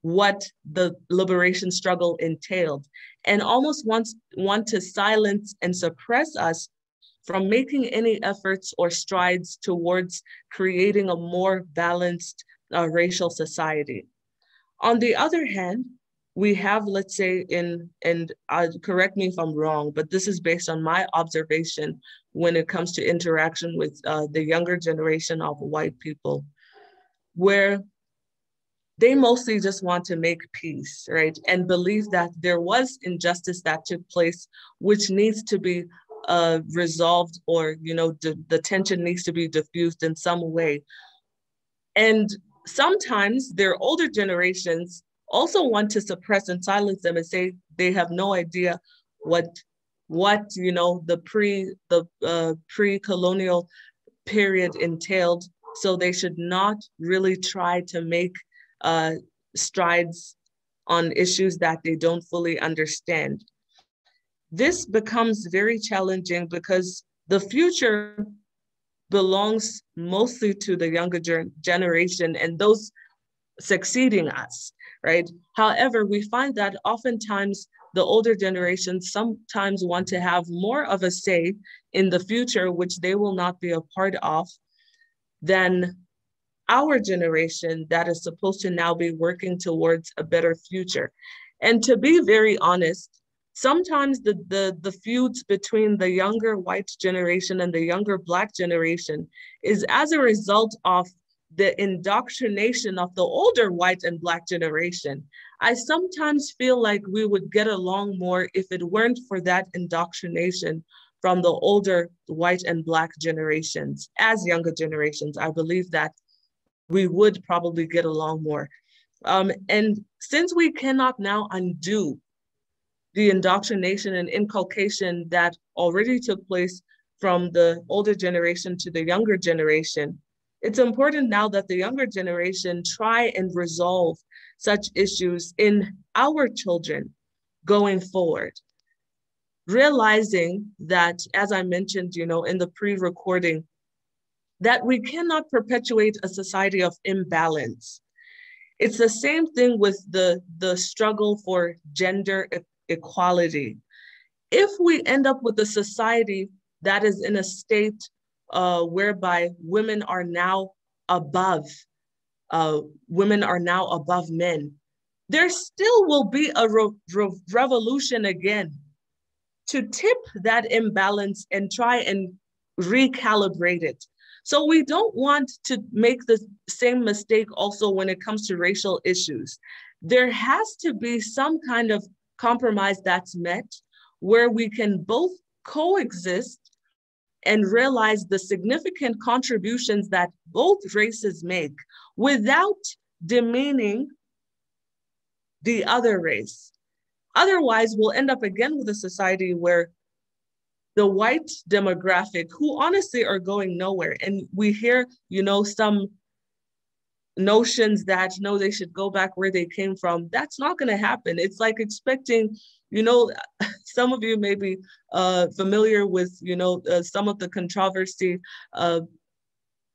what the liberation struggle entailed, and almost want to silence and suppress us from making any efforts or strides towards creating a more balanced racial society. On the other hand, we have, let's say, and correct me if I'm wrong, but this is based on my observation when it comes to interaction with the younger generation of white people, where they mostly just want to make peace, right? And believe that there was injustice that took place, which needs to be resolved, or, the tension needs to be diffused in some way. And sometimes their older generations also want to suppress and silence them and say they have no idea what the pre-colonial period entailed. So they should not really try to make strides on issues that they don't fully understand. This becomes very challenging because the future belongs mostly to the younger generation and those succeeding us, right? However, we find that oftentimes the older generations sometimes want to have more of a say in the future, which they will not be a part of, than our generation that is supposed to now be working towards a better future. And to be very honest, sometimes the feuds between the younger white generation and the younger Black generation is as a result of the indoctrination of the older white and Black generation. I sometimes feel like we would get along more if it weren't for that indoctrination from the older white and Black generations. As younger generations, I believe that we would probably get along more. And since we cannot now undo the indoctrination and inculcation that already took place from the older generation to the younger generation, it's important now that the younger generation try and resolve such issues in our children going forward. Realizing that, as I mentioned, in the pre-recording, that we cannot perpetuate a society of imbalance. It's the same thing with the struggle for gender equality. If we end up with a society that is in a state whereby women are now above men, there still will be a revolution again to tip that imbalance and try and recalibrate it. So we don't want to make the same mistake also when it comes to racial issues. There has to be some kind of compromise that's met where we can both coexist and realize the significant contributions that both races make without demeaning the other race. Otherwise, we'll end up again with a society where the white demographic, who honestly are going nowhere, and we hear, some notions that, no, they should go back where they came from. That's not going to happen. It's like expecting, some of you may be familiar with, some of the controversy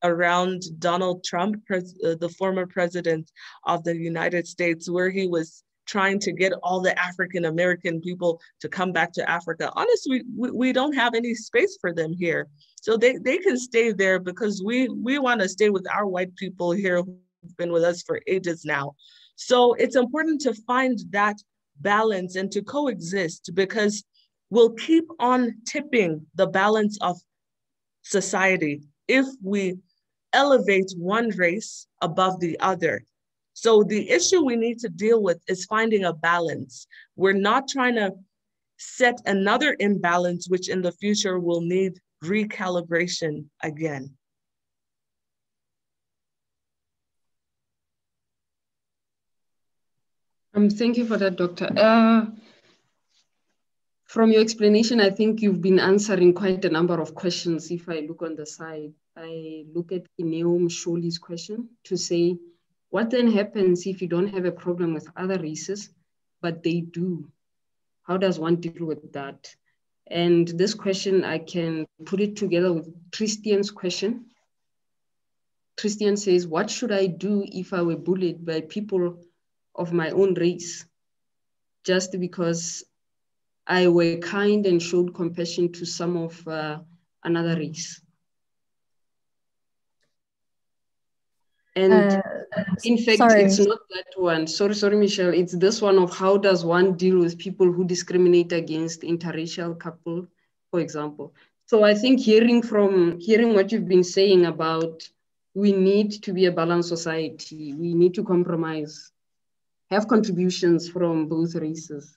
around Donald Trump, the former president of the United States, where he was trying to get all the African-American people to come back to Africa. Honestly, we don't have any space for them here. So they can stay there because we want to stay with our white people here who've been with us for ages now. So it's important to find that balance and to coexist, because we'll keep on tipping the balance of society if we elevate one race above the other. So the issue we need to deal with is finding a balance. We're not trying to set another imbalance, which in the future will need recalibration again. Thank you for that, Doctor. From your explanation, I think you've been answering quite a number of questions. If I look on the side, I look at Ineo Msholi's question to say, what then happens if you don't have a problem with other races, but they do? How does one deal with that? And this question, I can put it together with Christian's question. Christian says, what should I do if I were bullied by people of my own race, just because I were kind and showed compassion to some of another race? And in fact, it's not that one. Sorry, Michelle. It's this one of how does one deal with people who discriminate against interracial couple, for example. So I think hearing what you've been saying about we need to be a balanced society, we need to compromise, have contributions from both races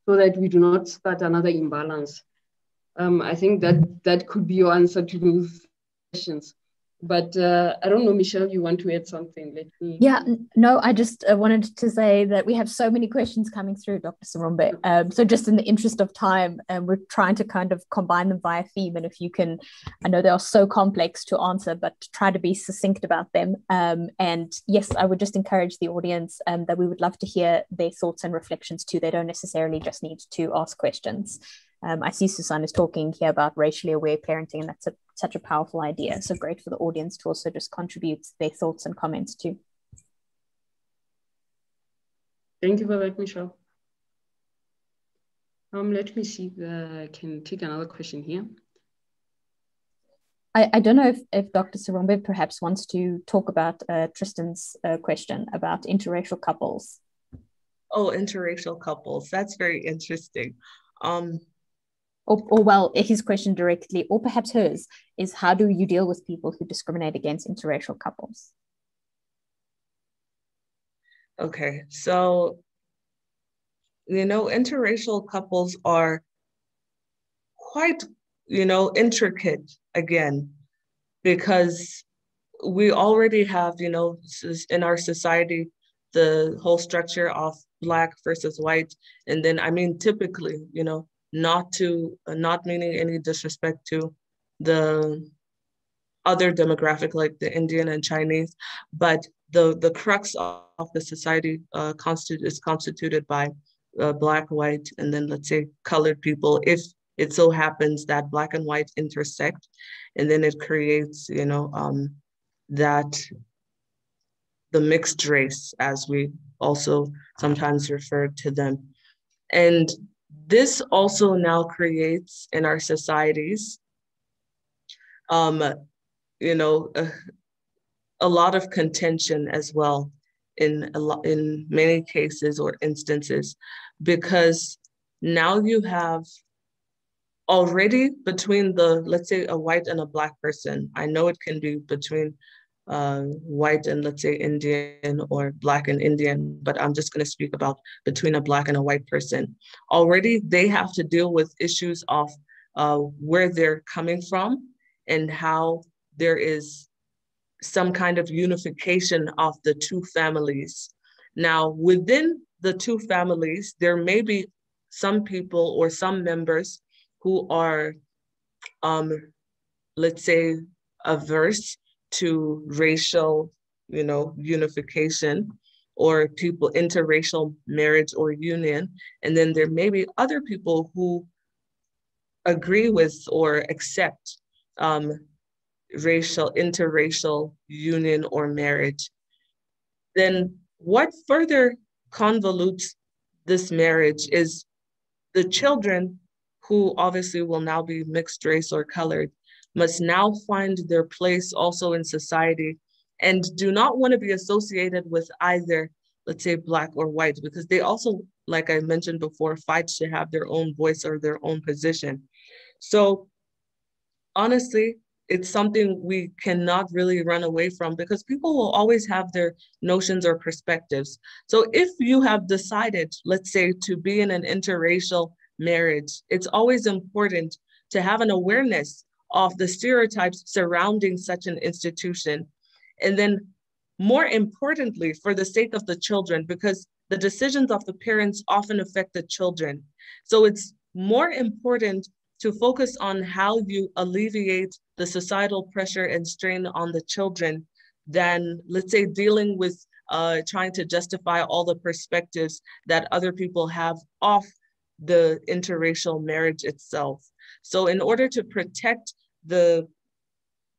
so that we do not start another imbalance. I think that could be your answer to those questions. But I don't know, Michelle, you want to add something? Yeah, no, I just wanted to say that we have so many questions coming through, Dr. Saurombe. So just in the interest of time, we're trying to kind of combine them via theme. And if you can, I know they are so complex to answer, but try to be succinct about them. And yes, I would just encourage the audience that we would love to hear their thoughts and reflections too. They don't necessarily just need to ask questions. I see Susan is talking here about racially aware parenting, and that's such a powerful idea. So great for the audience to also just contribute their thoughts and comments too. Thank you for that, Michelle. Let me see if I can take another question here. I don't know if Dr. Saurombe perhaps wants to talk about Tristan's question about interracial couples. Oh, interracial couples. That's very interesting. Or well, his question directly, or perhaps hers, is how do you deal with people who discriminate against interracial couples? Okay, so, interracial couples are quite, intricate again, because we already have, in our society, the whole structure of Black versus white. And then, typically, not meaning any disrespect to the other demographic like the Indian and Chinese, but the crux of the society is constituted by Black, white, and then let's say colored people. If it so happens that Black and white intersect, and then it creates, that the mixed race, as we also sometimes refer to them. And this also now creates in our societies, a lot of contention as well in many cases or instances, because now you have already between let's say a white and a Black person. I know it can be between white and let's say Indian or Black and Indian, but I'm just going to speak about between a Black and a white person. Already they have to deal with issues of where they're coming from and how there is some kind of unification of the two families. Now, within the two families, there may be some people or some members who are, let's say, averse to racial, unification, or people interracial marriage or union. And then there may be other people who agree with or accept interracial union or marriage. Then what further convolutes this marriage is the children, who obviously will now be mixed race or colored, must now find their place also in society and do not want to be associated with either, let's say, Black or white, because they also, like I mentioned before, fight to have their own voice or their own position. So honestly, it's something we cannot really run away from, because people will always have their notions or perspectives. So if you have decided, let's say, to be in an interracial marriage, it's always important to have an awareness of the stereotypes surrounding such an institution. And then more importantly, for the sake of the children, because the decisions of the parents often affect the children. So it's more important to focus on how you alleviate the societal pressure and strain on the children than, let's say, dealing with trying to justify all the perspectives that other people have off the interracial marriage itself. So in order to protect the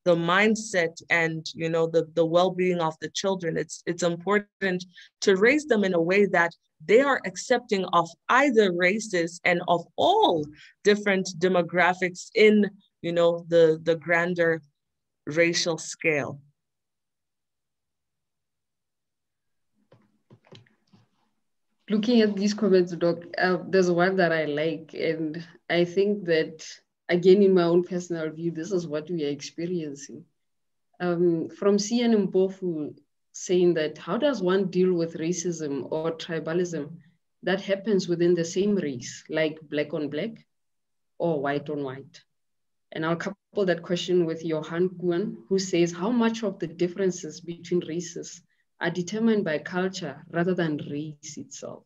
mindset and the well-being of the children, it's important to raise them in a way that they are accepting of either races and of all different demographics in the grander racial scale. Looking at these comments, Doc, there's one that I like, and I think that, again, in my own personal view, this is what we are experiencing. From CN Mpofu saying that, how does one deal with racism or tribalism that happens within the same race, like Black on Black or white on white? And I'll couple that question with Johan Kuan, who says, how much of the differences between races are determined by culture rather than race itself?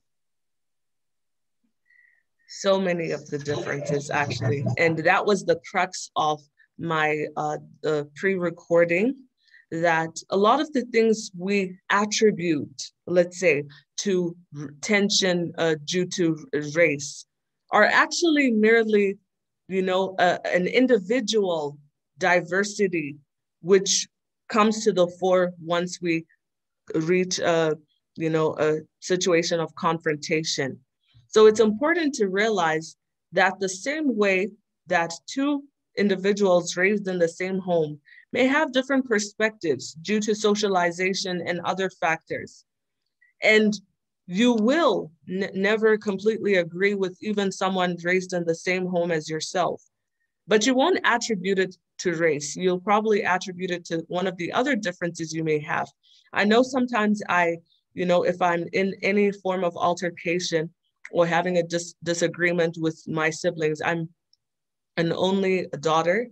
So many of the differences, actually. And that was the crux of my pre-recording, that a lot of the things we attribute, let's say, to tension due to race are actually merely, an individual diversity, which comes to the fore once we reach a situation of confrontation. So it's important to realize that the same way that two individuals raised in the same home may have different perspectives due to socialization and other factors. And you will never completely agree with even someone raised in the same home as yourself, but you won't attribute it to race. You'll probably attribute it to one of the other differences you may have. I know sometimes I if I'm in any form of altercation or having a disagreement with my siblings, I'm an only daughter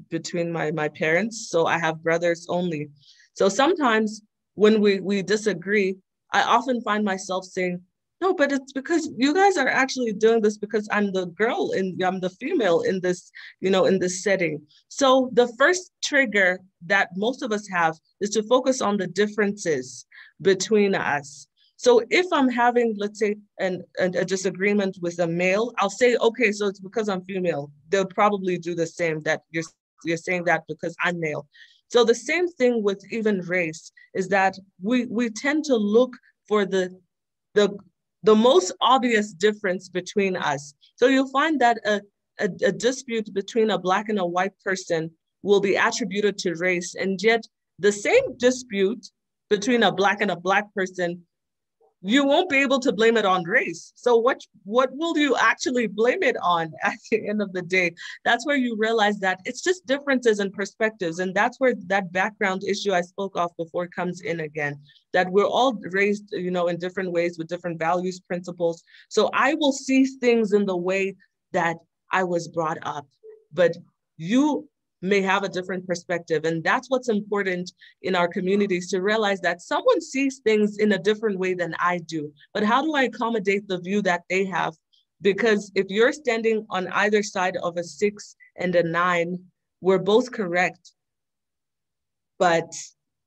between my parents. So I have brothers only. So sometimes when we disagree, I often find myself saying, no, but it's because you guys are actually doing this because I'm the girl and I'm the female in this, in this setting. So the first trigger that most of us have is to focus on the differences between us. So if I'm having, let's say, a disagreement with a male, I'll say, okay, so it's because I'm female. They'll probably do the same, that you're saying that because I'm male. So the same thing with even race is that we tend to look for the most obvious difference between us. So you'll find that a dispute between a Black and a white person will be attributed to race, and yet the same dispute between a Black and a Black person, you won't be able to blame it on race. So what will you actually blame it on at the end of the day? That's where you realize that it's just differences in perspectives. And that's where that background issue I spoke of before comes in again, that we're all raised, in different ways with different values, principles. So I will see things in the way that I was brought up, but you may have a different perspective. And that's what's important in our communities, to realize that someone sees things in a different way than I do. But how do I accommodate the view that they have? Because if you're standing on either side of a 6 and a 9, we're both correct. But,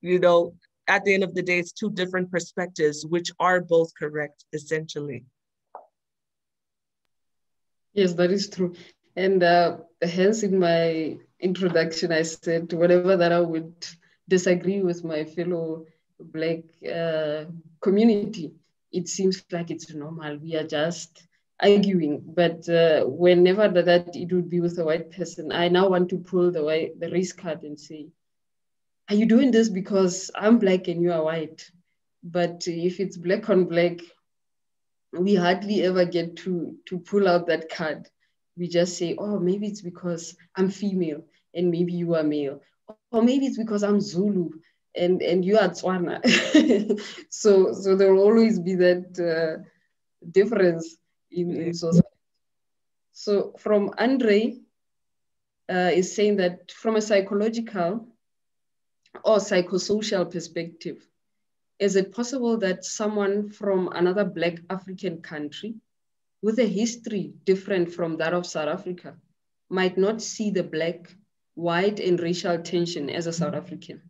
at the end of the day, it's two different perspectives, which are both correct, essentially. Yes, that is true. And hence in my introduction, I said, whatever that I would disagree with my fellow Black community, it seems like it's normal. We are just arguing. But whenever that it would be with a white person, I now want to pull the race card and say, are you doing this because I'm Black and you are white? But if it's Black on Black, we hardly ever get to pull out that card. We just say, oh, maybe it's because I'm female and maybe you are male. Or maybe it's because I'm Zulu and you are Tswana. so there will always be that difference in society. So from Andre is saying that from a psychological or psychosocial perspective, is it possible that someone from another Black African country with a history different from that of South Africa might not see the Black, white, and racial tension as a South African?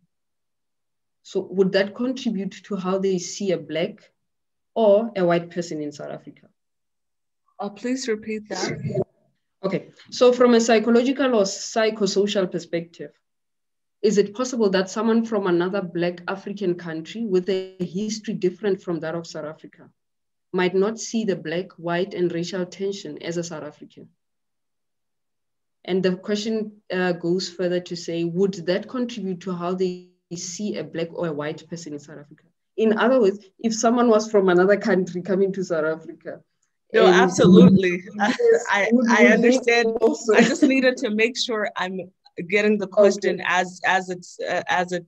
So would that contribute to how they see a Black or a white person in South Africa? Please repeat that. Okay, so from a psychological or psychosocial perspective, is it possible that someone from another Black African country with a history different from that of South Africa might not see the Black, white, and racial tension as a South African? And the question goes further to say, would that contribute to how they see a Black or a white person in South Africa? In other words, if someone was from another country coming to South Africa. No, absolutely. I understand. I just needed to make sure I'm getting the question okay.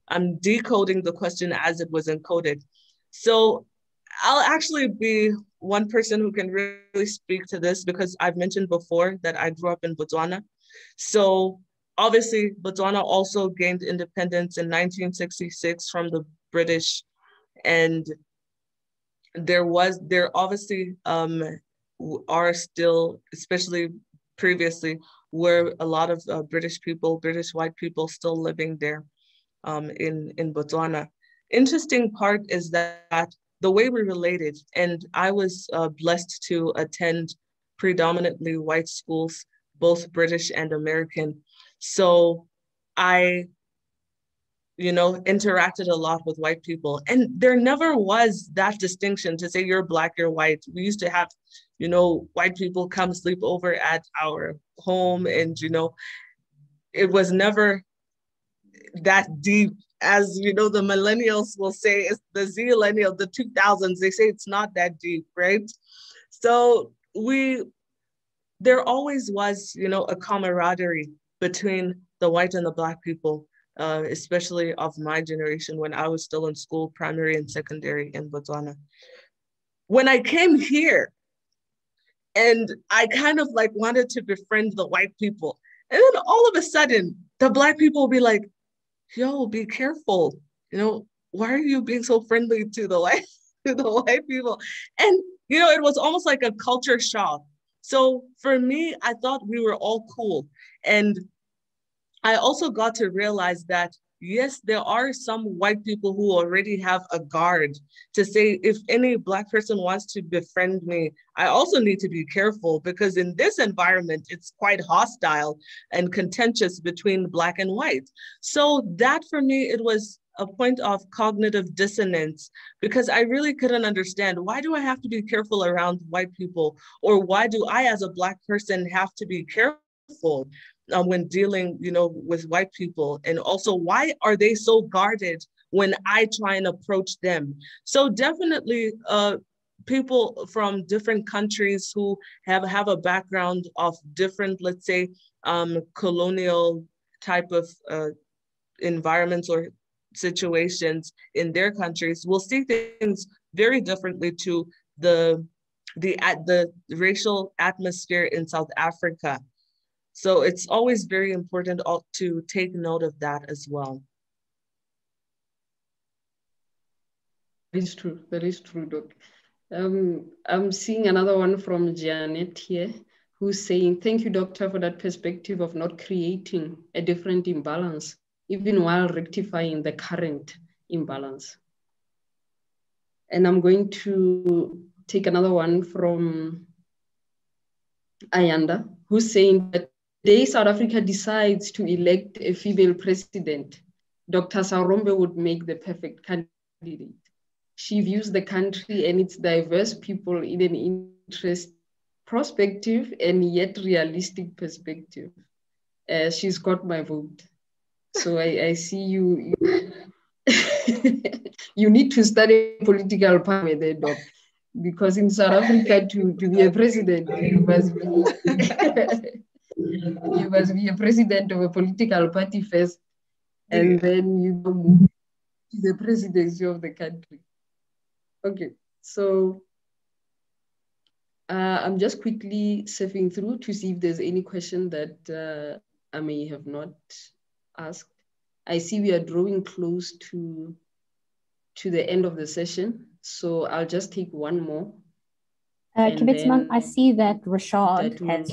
I'm decoding the question as it was encoded. So I'll actually be one person who can really speak to this, because I've mentioned before that I grew up in Botswana. So obviously Botswana also gained independence in 1966 from the British, and there obviously are still, especially previously, were a lot of British white people still living there in Botswana. Interesting part is that the way we related, and I was blessed to attend predominantly white schools, both British and American. So I, interacted a lot with white people, and there never was that distinction to say you're Black, you're white. We used to have, white people come sleep over at our home, and, it was never that deep. As the millennials will say, it's the zillennial, the 2000s, they say it's not that deep, right? So there always was, a camaraderie between the white and the Black people. especially of my generation when I was still in school, primary and secondary in Botswana. When I came here, and I kind of like wanted to befriend the white people. And then all of a sudden, the Black people will be like, yo, be careful. You know, why are you being so friendly to the white people? And, you know, it was almost like a culture shock. So for me, I thought we were all cool. And I also got to realize that, yes, there are some white people who already have a guard to say, if any Black person wants to befriend me, I also need to be careful because in this environment, it's quite hostile and contentious between Black and white. So that for me, it was a point of cognitive dissonance because I really couldn't understand, why do I have to be careful around white people? Or why do I as a Black person have to be careful when dealing, you know, with white people? And also, why are they so guarded when I try and approach them? So definitely people from different countries who have a background of different, let's say, colonial type of environments or situations in their countries will see things very differently to the racial atmosphere in South Africa. So it's always very important to take note of that as well. That is true. That is true, Doc. I'm seeing another one from Janet here, who's saying, thank you, Doctor, for that perspective of not creating a different imbalance, even while rectifying the current imbalance. And I'm going to take another one from Ayanda, who's saying that the day South Africa decides to elect a female president, Dr. Saurombe would make the perfect candidate. She views the country and its diverse people in an interest, prospective, and yet realistic perspective. She's got my vote. So I see you. You need to study political power there, Doc. Because in South Africa, to be a president, you must be a president of a political party first, and then you move to the presidency of the country. Okay, so I'm just quickly surfing through to see if there's any question that I may have not asked. I see we are drawing close to the end of the session, so I'll just take one more. Kibitman, I see that Rashad has.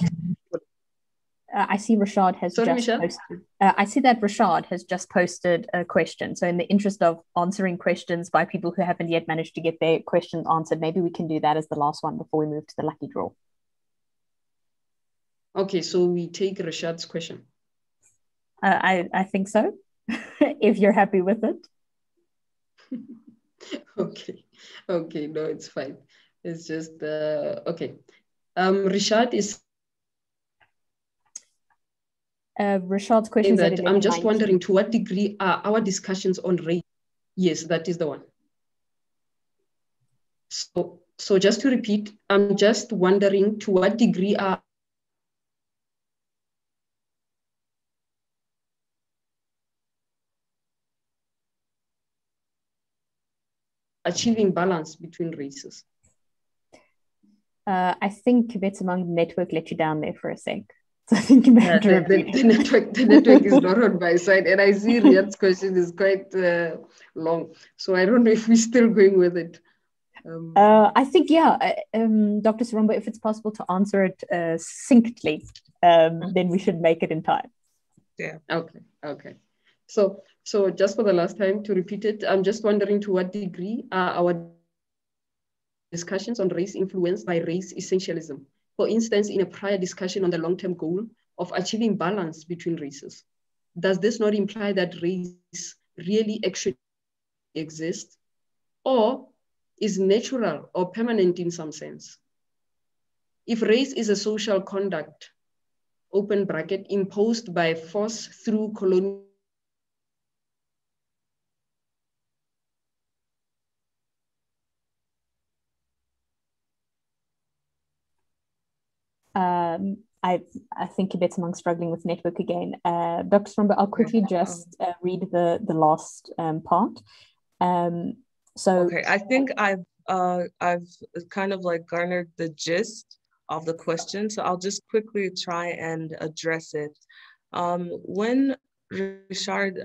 I see Rashad has posted. I see that Rashad has just posted a question. So in the interest of answering questions by people who haven't yet managed to get their questions answered, maybe we can do that as the last one before we move to the lucky draw. Okay, so we take Rashad's question. I think so, if you're happy with it. Okay, no, it's fine. It's just, okay. Rashad is Rashad's question is that I'm just wondering, to what degree are our discussions on race? Yes, that is the one. So just to repeat, I'm just wondering to what degree are achieving balance between races? I think Kibitsamang network let you down there for a sec. So I think you may have to repeat. The network is not on my side, and I see Riyad's question is quite long. So I don't know if we're still going with it. I think, yeah, Dr. Saurombe, if it's possible to answer it succinctly, then we should make it in time. Yeah. Okay. So just for the last time to repeat it, I'm just wondering to what degree are our discussions on race influenced by race essentialism? For instance, in a prior discussion on the long-term goal of achieving balance between races, does this not imply that race really actually exists, or is natural or permanent in some sense? If race is a social conduct, open bracket, imposed by force through colonial I think Kibetsimang's struggling with network again. Dr. Saurombe, I'll quickly just read the last part. Okay, I think I've kind of like garnered the gist of the question, so I'll just quickly try and address it. When Richard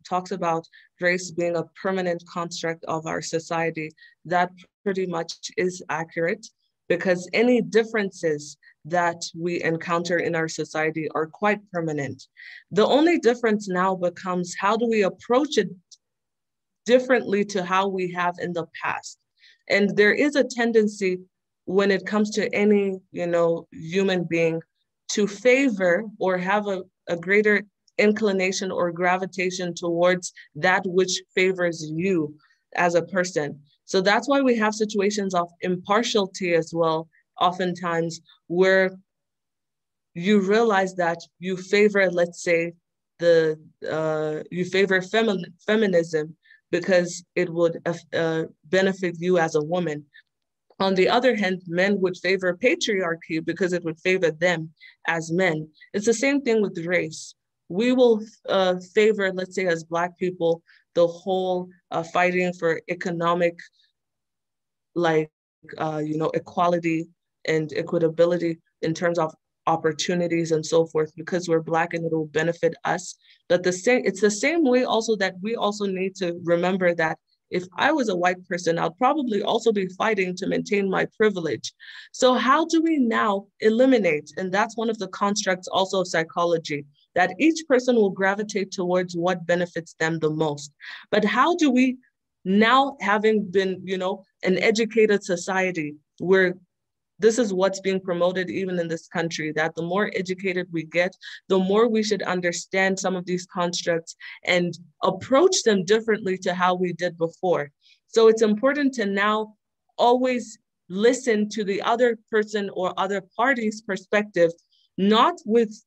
talks about race being a permanent construct of our society, that pretty much is accurate, because any differences that we encounter in our society are quite permanent. The only difference now becomes, how do we approach it differently to how we have in the past? And there is a tendency when it comes to any, human being, to favor or have a greater inclination or gravitation towards that which favors you as a person. So that's why we have situations of impartiality as well, oftentimes, where you realize that you favor, let's say, you favor feminism because it would benefit you as a woman. On the other hand, men would favor patriarchy because it would favor them as men. It's the same thing with race. We will favor, let's say, as Black people, the whole fighting for economic, equality and equitability in terms of opportunities and so forth, because we're Black and it will benefit us. But it's the same way also that we also need to remember that if I was a white person, I'd probably also be fighting to maintain my privilege. So how do we now eliminate? And that's one of the constructs also of psychology, that each person will gravitate towards what benefits them the most. But how do we now, having been, an educated society where this is what's being promoted even in this country, that the more educated we get, the more we should understand some of these constructs and approach them differently to how we did before. So it's important to now always listen to the other person or other party's perspective, not with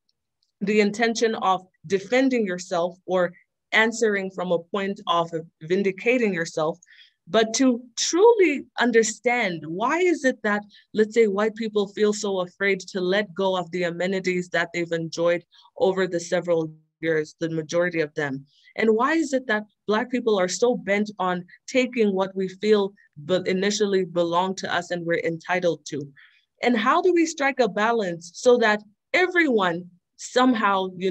the intention of defending yourself or answering from a point of vindicating yourself, but to truly understand, why is it that, let's say, white people feel so afraid to let go of the amenities that they've enjoyed over the several years, the majority of them? And why is it that Black people are so bent on taking what we feel but initially belonged to us and we're entitled to? And how do we strike a balance so that everyone somehow, we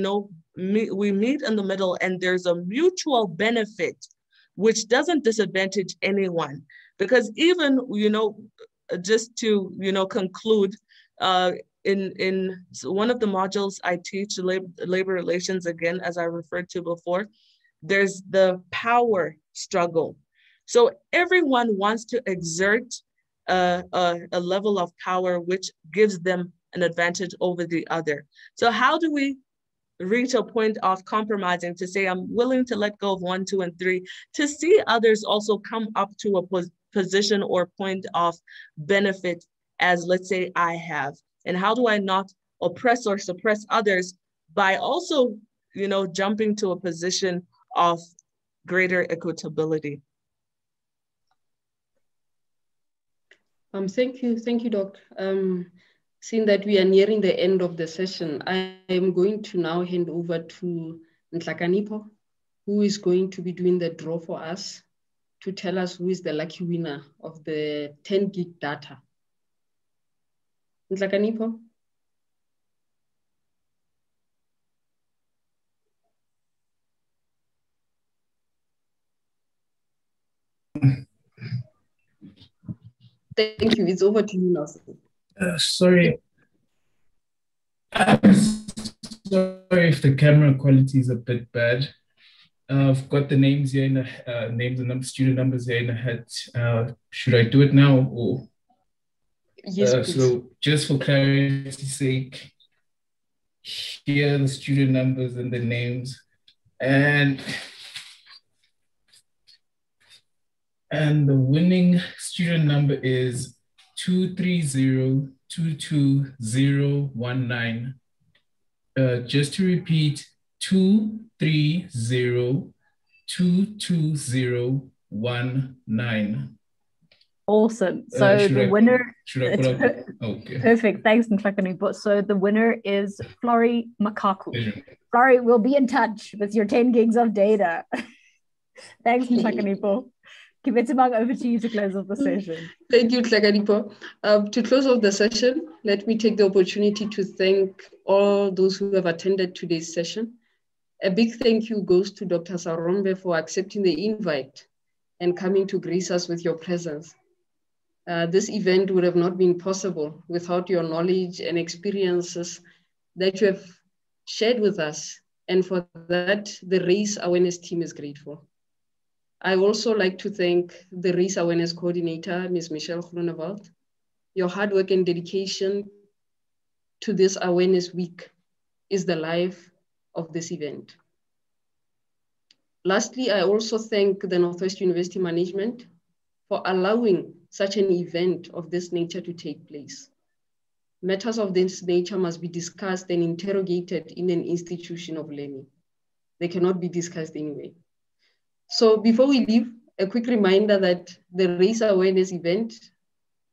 meet in the middle and there's a mutual benefit which doesn't disadvantage anyone? Because even, just to, conclude, in one of the modules I teach, labor relations, again, as I referred to before, there's the power struggle. So everyone wants to exert a level of power which gives them an advantage over the other. So how do we reach a point of compromising to say, I'm willing to let go of 1, 2, and 3, to see others also come up to a position or point of benefit as, let's say, I have? And how do I not oppress or suppress others by also, jumping to a position of greater equitability? Thank you, Doc. Seeing that we are nearing the end of the session, I am going to now hand over to Nhlakanipho, who is going to be doing the draw for us to tell us who is the lucky winner of the 10 gig data. Nhlakanipho? Thank you. It's over to you now. Sorry. I'm sorry if the camera quality is a bit bad. I've got the names here in the names and student numbers here in the head. Should I do it now or? Yes, please. So just for clarity's sake, here are the student numbers and the names, and the winning student number is 230-22019. Just to repeat, 230-22019. Awesome. So the winner. Should I put up? Okay. Perfect. Thanks, Nhlakanipo. So the winner is Flori Makaku. Flori, we'll be in touch with your 10 gigs of data. Thanks, Nhlakanipo. Kibetsimang, over to you to close off the session. Thank you, Nhlakanipo. To close off the session, let me take the opportunity to thank all those who have attended today's session. A big thank you goes to Dr. Saurombe for accepting the invite and coming to grace us with your presence. This event would have not been possible without your knowledge and experiences that you have shared with us. And for that, the Race Awareness team is grateful. I also like to thank the Race Awareness Coordinator, Ms. Michelle Groenewald. Your hard work and dedication to this Awareness Week is the life of this event. Lastly, I also thank the Northwest University Management for allowing such an event of this nature to take place. Matters of this nature must be discussed and interrogated in an institution of learning. They cannot be discussed anyway. So before we leave, a quick reminder that the Race Awareness event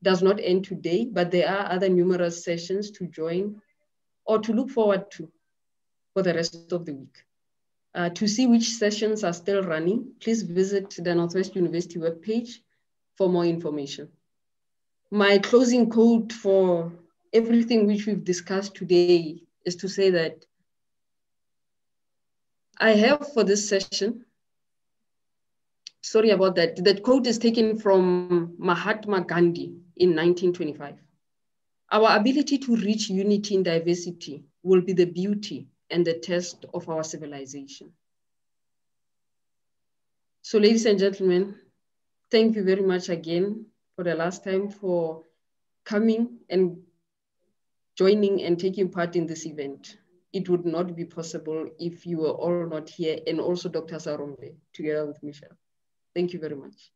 does not end today, but there are other numerous sessions to join or to look forward to for the rest of the week. To see which sessions are still running, please visit the Northwest University webpage for more information. My closing quote for everything which we've discussed today is to say that I have for this session, sorry about that, that quote is taken from Mahatma Gandhi in 1925. Our ability to reach unity in diversity will be the beauty and the test of our civilization. So ladies and gentlemen, thank you very much again for the last time for coming and joining and taking part in this event. It would not be possible if you were all not here, and also Dr. Saurombe together with Michelle. Thank you very much.